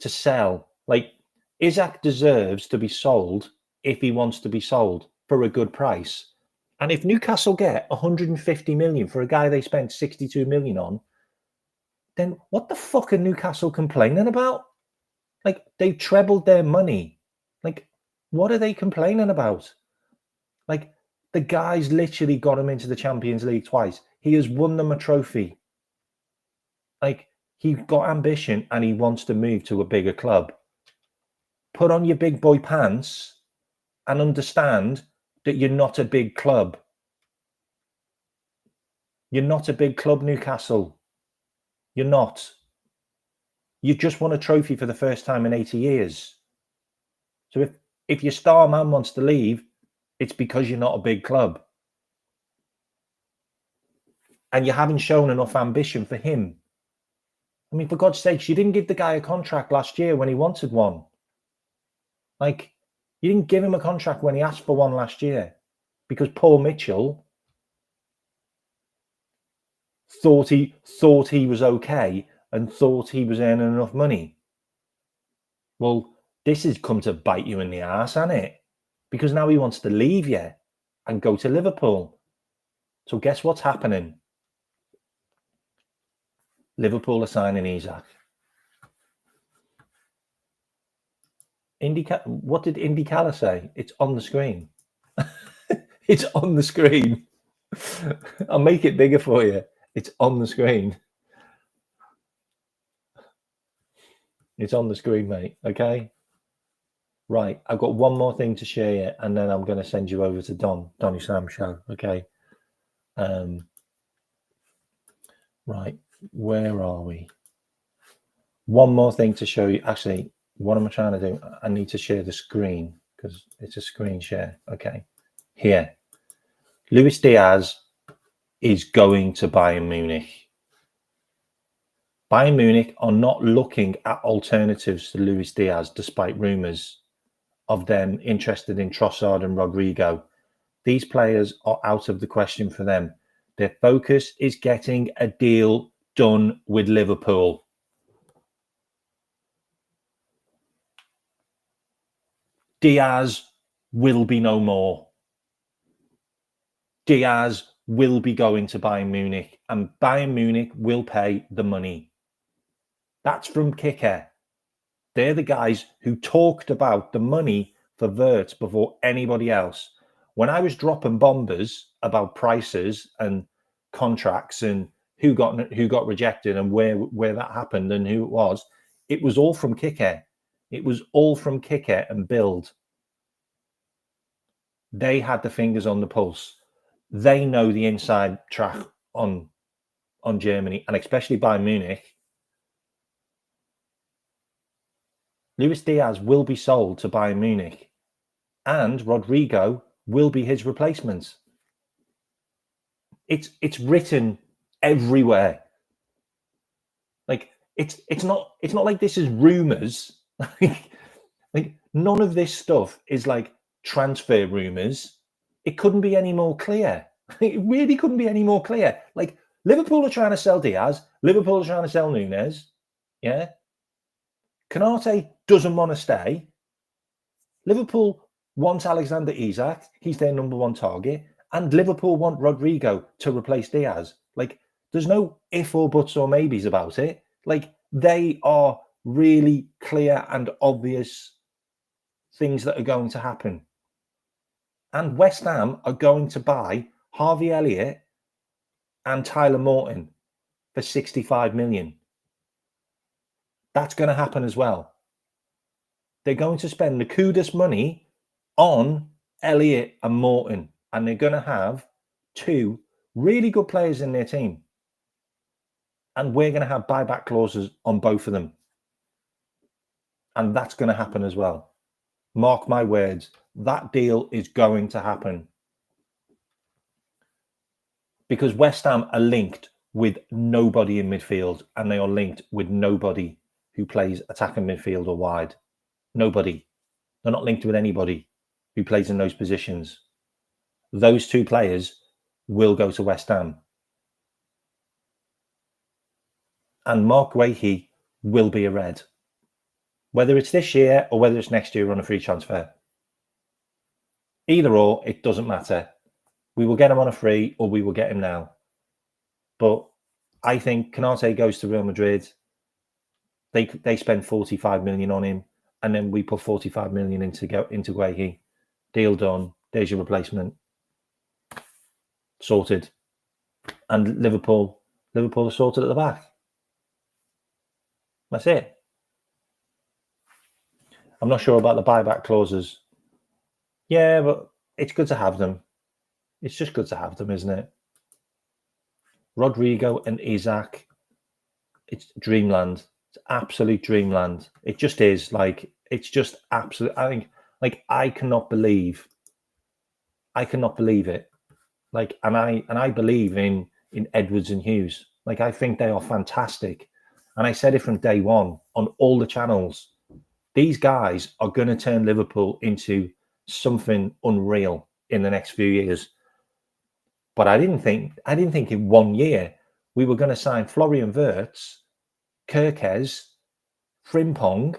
to sell. Like, Isak deserves to be sold if he wants to be sold for a good price. And if Newcastle get 150 million for a guy they spent 62 million on, then what the fuck are Newcastle complaining about? Like, they've trebled their money. Like, what are they complaining about? Like, the guy's literally got him into the Champions League twice. He has won them a trophy. Like, he's got ambition and he wants to move to a bigger club. Put on your big boy pants and understand that you're not a big club. You're not a big club, Newcastle. You're not. You just won a trophy for the first time in 80 years. So if your star man wants to leave, it's because you're not a big club. And you haven't shown enough ambition for him. I mean, for God's sakes, you didn't give the guy a contract last year when he wanted one. Like, you didn't give him a contract when he asked for one last year because Paul Mitchell thought he was okay and thought he was earning enough money. Well, this has come to bite you in the arse, hasn't it? Because now he wants to leave you and go to Liverpool. So guess what's happening? Liverpool are signing Isak. What did Indy Cala say? It's on the screen. It's on the screen. I'll make it bigger for you. It's on the screen. It's on the screen, mate. Okay? Right. I've got one more thing to share you, and then I'm going to send you over to Donny Sam show. Okay? Right. Where are we? One more thing to show you. Actually, what am I trying to do? I need to share the screen because it's a screen share. Okay. Here. Luis Diaz is going to Bayern Munich. Bayern Munich are not looking at alternatives to Luis Diaz, despite rumours of them interested in Trossard and Rodrigo. These players are out of the question for them. Their focus is getting a deal done with Liverpool. Diaz will be no more. Diaz will be going to Bayern Munich, and Bayern Munich will pay the money. That's from Kicker. They're the guys who talked about the money for Wirtz before anybody else. When I was dropping bombers about prices and contracts and who got rejected and where that happened and who it was all from Kicker. It was all from Kicker and Build. They had the fingers on the pulse. They know the inside track on Germany, and especially Bayern Munich. Luis Diaz will be sold to Bayern Munich, and Rodrigo will be his replacement. It's written everywhere. Like it's not like this is rumors. like none of this stuff is like transfer rumors. It couldn't be any more clear. It really couldn't be any more clear. Like, Liverpool are trying to sell Diaz. Liverpool are trying to sell Nunez. Yeah. Canate doesn't want to stay. Liverpool want Alexander Isak. He's their number one target. And Liverpool want Rodrigo to replace Diaz. Like, there's no if or buts or maybes about it. Like, they are really clear and obvious things that are going to happen. And West Ham are going to buy Harvey Elliott and Tyler Morton for 65 million. That's going to happen as well. They're going to spend the kudus money on Elliott and Morton, and they're going to have two really good players in their team. And we're going to have buyback clauses on both of them. And that's going to happen as well. Mark my words, that deal is going to happen. Because West Ham are linked with nobody in midfield, and they are linked with nobody who plays attacking midfield or wide. Nobody. They're not linked with anybody who plays in those positions. Those two players will go to West Ham. And Mark Guehi will be a Red. Whether it's this year or whether it's next year on a free transfer. Either or, it doesn't matter. We will get him on a free or we will get him now. But I think Konate goes to Real Madrid. They spend 45 million on him, and then we put 45 million into Guehi. Deal done. There's your replacement. Sorted. And Liverpool are sorted at the back. That's it. I'm not sure about the buyback clauses. Yeah, but it's good to have them. It's just good to have them, isn't it? Rodrigo and Isaac. It's dreamland. It's absolute dreamland. It just is. Like, it's just absolute. I think, like, I cannot believe it. Like, and I believe in Edwards and Hughes. Like, I think they are fantastic. And I said it from day one on all the channels. These guys are going to turn Liverpool into something unreal in the next few years. But I didn't think in 1 year we were going to sign Florian Wirtz, Kirkes, Frimpong,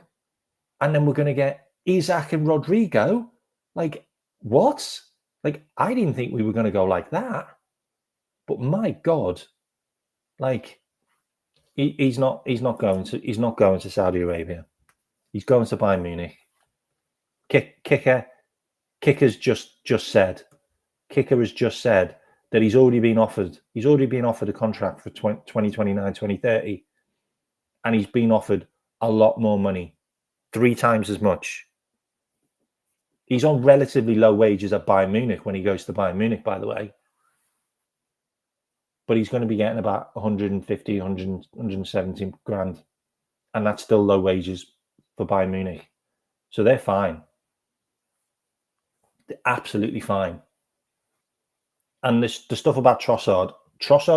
and then we're going to get Isaac and Rodrigo. Like, what? Like, I didn't think we were going to go like that. But my God, like, he's not going to Saudi Arabia. He's going to Bayern Munich. Kicker's just said that he's already been offered a contract for 2029, 2030. And he's been offered a lot more money, 3 times as much. He's on relatively low wages at Bayern Munich when he goes to Bayern Munich, by the way. But he's going to be getting about 150, 170 grand. And that's still low wages for Bayern Munich. So they're fine. They're absolutely fine. And the stuff about Trossard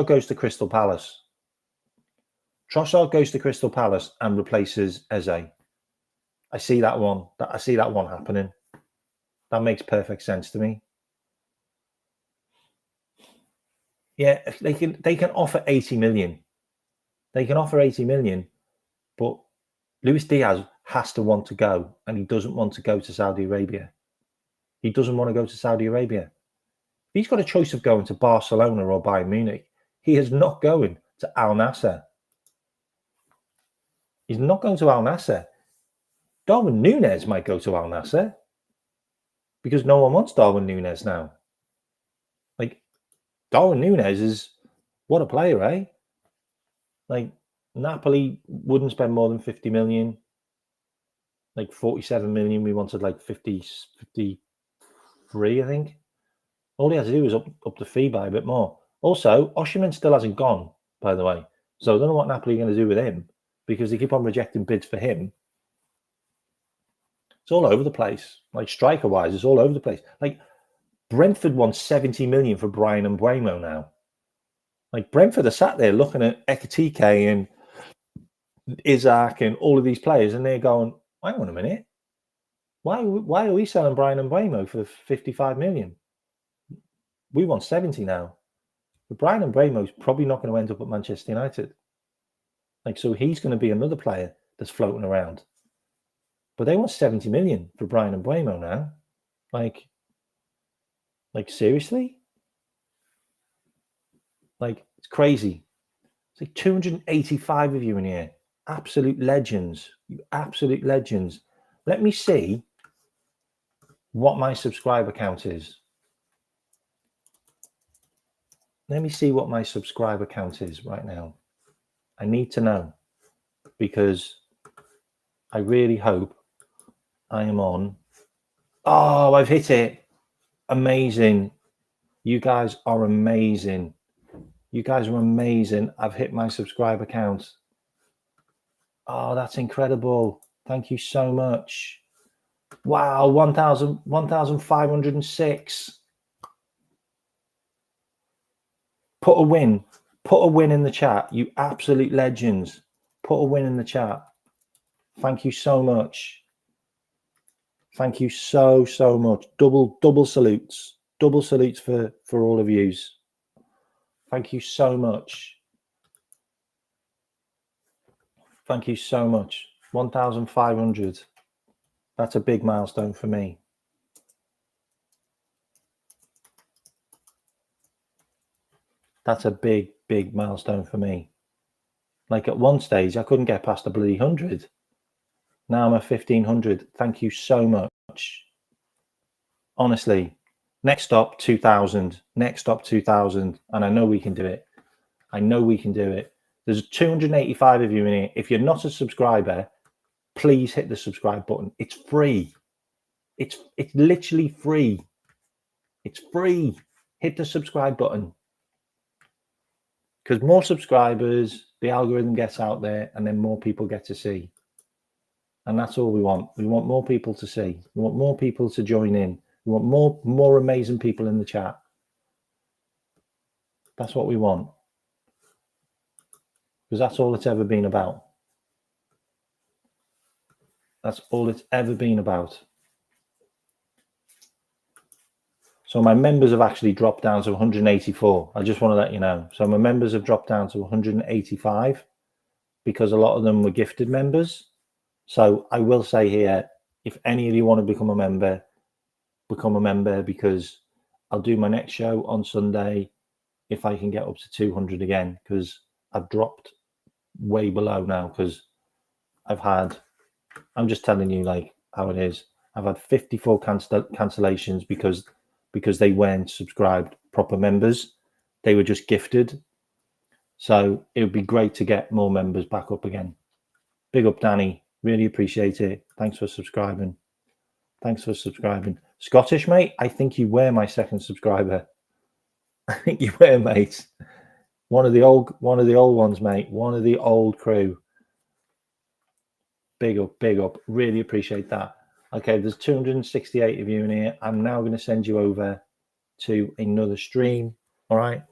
goes to Crystal Palace. Trossard goes to Crystal Palace and replaces Eze. I see that one. I see that one happening. That makes perfect sense to me. Yeah, they can offer 80 million. They can offer 80 million, but Luis Diaz has to want to go, and he doesn't want to go to Saudi Arabia. He doesn't want to go to Saudi Arabia. He's got a choice of going to Barcelona or Bayern Munich. He is not going to Al Nassr. He's not going to Al Nassr. Darwin Núñez might go to Al Nassr because no one wants Darwin Núñez now. Like, Darwin Núñez is, what a player, eh? Like, Napoli wouldn't spend more than 50 million. Like 47 million. We wanted like 53, I think. All he has to do is up the fee by a bit more. Also, Osimhen still hasn't gone, by the way. So I don't know what Napoli are going to do with him because they keep on rejecting bids for him. It's all over the place. Like, striker-wise, it's all over the place. Like, Brentford wants 70 million for Brian Mbeumo now. Like, Brentford are sat there looking at Ekitike and Isaac and all of these players, and they're going, hang on a minute. Why are we selling Brian Mbeumo for 55 million? We want 70 now. But Brian Mbeumo is probably not going to end up at Manchester United. Like, so he's going to be another player that's floating around. But they want 70 million for Brian Mbeumo now. Like, seriously? Like, it's crazy. It's like 285 of you in here. Absolute legends. You absolute legends. Let me see what my subscriber count is. Let me see what my subscriber count is right now. I need to know because I really hope I am on. Oh, I've hit it. Amazing. You guys are amazing. You guys are amazing. I've hit my subscriber count. Oh, that's incredible. Thank you so much. Wow, 1,506. Put a win in the chat. You absolute legends. Put a win in the chat. Thank you so much. Thank you so much. Double salutes. Double salutes for all of yous. Thank you so much. Thank you so much. 1,500. That's a big milestone for me. That's a big, big milestone for me. Like at one stage, I couldn't get past a bloody 100. Now I'm at 1,500. Thank you so much. Honestly, next stop 2,000. Next stop 2,000. And I know we can do it. I know we can do it. There's 285 of you in here. If you're not a subscriber, please hit the subscribe button. It's free. It's literally free. It's free. Hit the subscribe button. Because more subscribers, the algorithm gets out there and then more people get to see. And that's all we want. We want more people to see. We want more people to join in. We want more amazing people in the chat. That's what we want. Because that's all it's ever been about. That's all it's ever been about. So my members have actually dropped down to 184. I just want to let you know. So my members have dropped down to 185 because a lot of them were gifted members. So I will say here, if any of you want to become a member because I'll do my next show on Sunday if I can get up to 200 again, because I've dropped way below now because I'm just telling you like how it is. I've had 54 cancellations because they weren't subscribed proper members. They were just gifted. So it would be great to get more members back up again. Big up, Danny. Really appreciate it. Thanks for subscribing. Thanks for subscribing. Scottish, mate, I think you were my second subscriber. I think you were, mate. One of the old ones, mate. One of the old crew. Big up, big up. Really appreciate that. Okay, there's 268 of you in here. I'm now going to send you over to another stream. All right.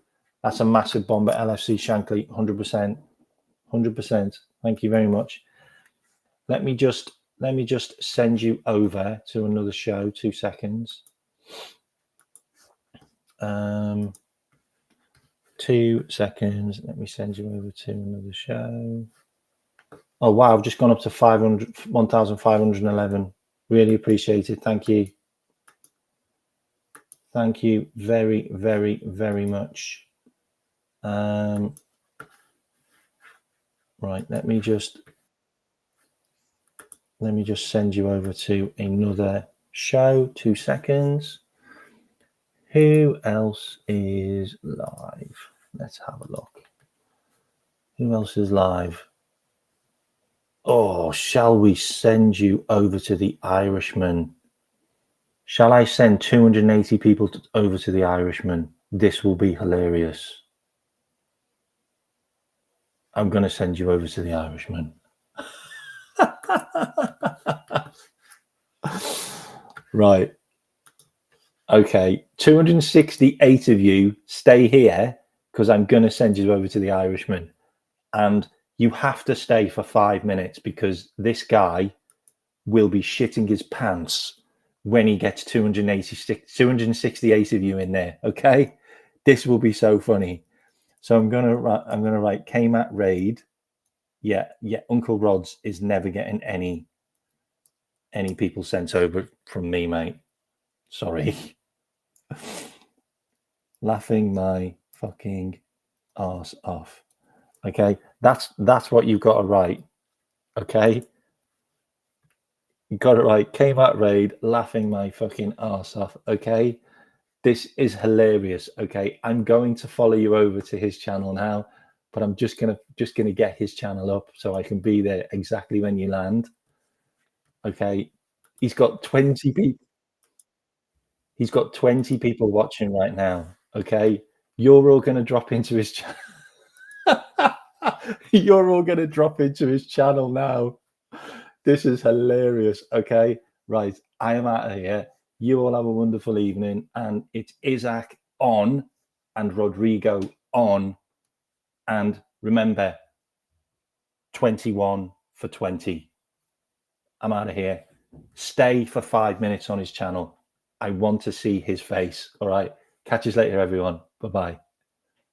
That's a massive bomber, LFC Shankly, 100%. 100%. Thank you very much. Let me just send you over to another show. 2 seconds. 2 seconds. Let me send you over to another show. Oh wow, I've just gone up to 1,511. Really appreciate it. Thank you. Thank you very, very, very much. Right, let me just send you over to another show. 2 seconds. Who else is live? Let's have a look. Who else is live? Oh, shall we send you over to the Irishman? Shall I send 280 people over to the Irishman? This will be hilarious. I'm going to send you over to the Irishman. Right. Okay. 268 of you stay here because I'm going to send you over to the Irishman. And you have to stay for 5 minutes because this guy will be shitting his pants when he gets 268 of you in there. Okay. This will be so funny. So I'm gonna write KMAT raid. Yeah, Uncle Rod's is never getting any people sent over from me, mate. Sorry. Laughing my fucking arse off. Okay, that's what you've got to write. Okay, you got it right. KMAT raid, laughing my fucking arse off. Okay. This is hilarious. Okay, I'm going to follow you over to his channel now, but I'm just gonna get his channel up so I can be there exactly when you land. Okay, he's got 20 people. He's got 20 people watching right now. Okay, you're all gonna drop into his channel. You're all gonna drop into his channel now. This is hilarious. Okay, right. I am out of here. You all have a wonderful evening. And it's Isaac on and Rodrigo on. And remember, 21 for 20. I'm out of here. Stay for 5 minutes on his channel. I want to see his face. All right. Catch you later, everyone. Bye-bye.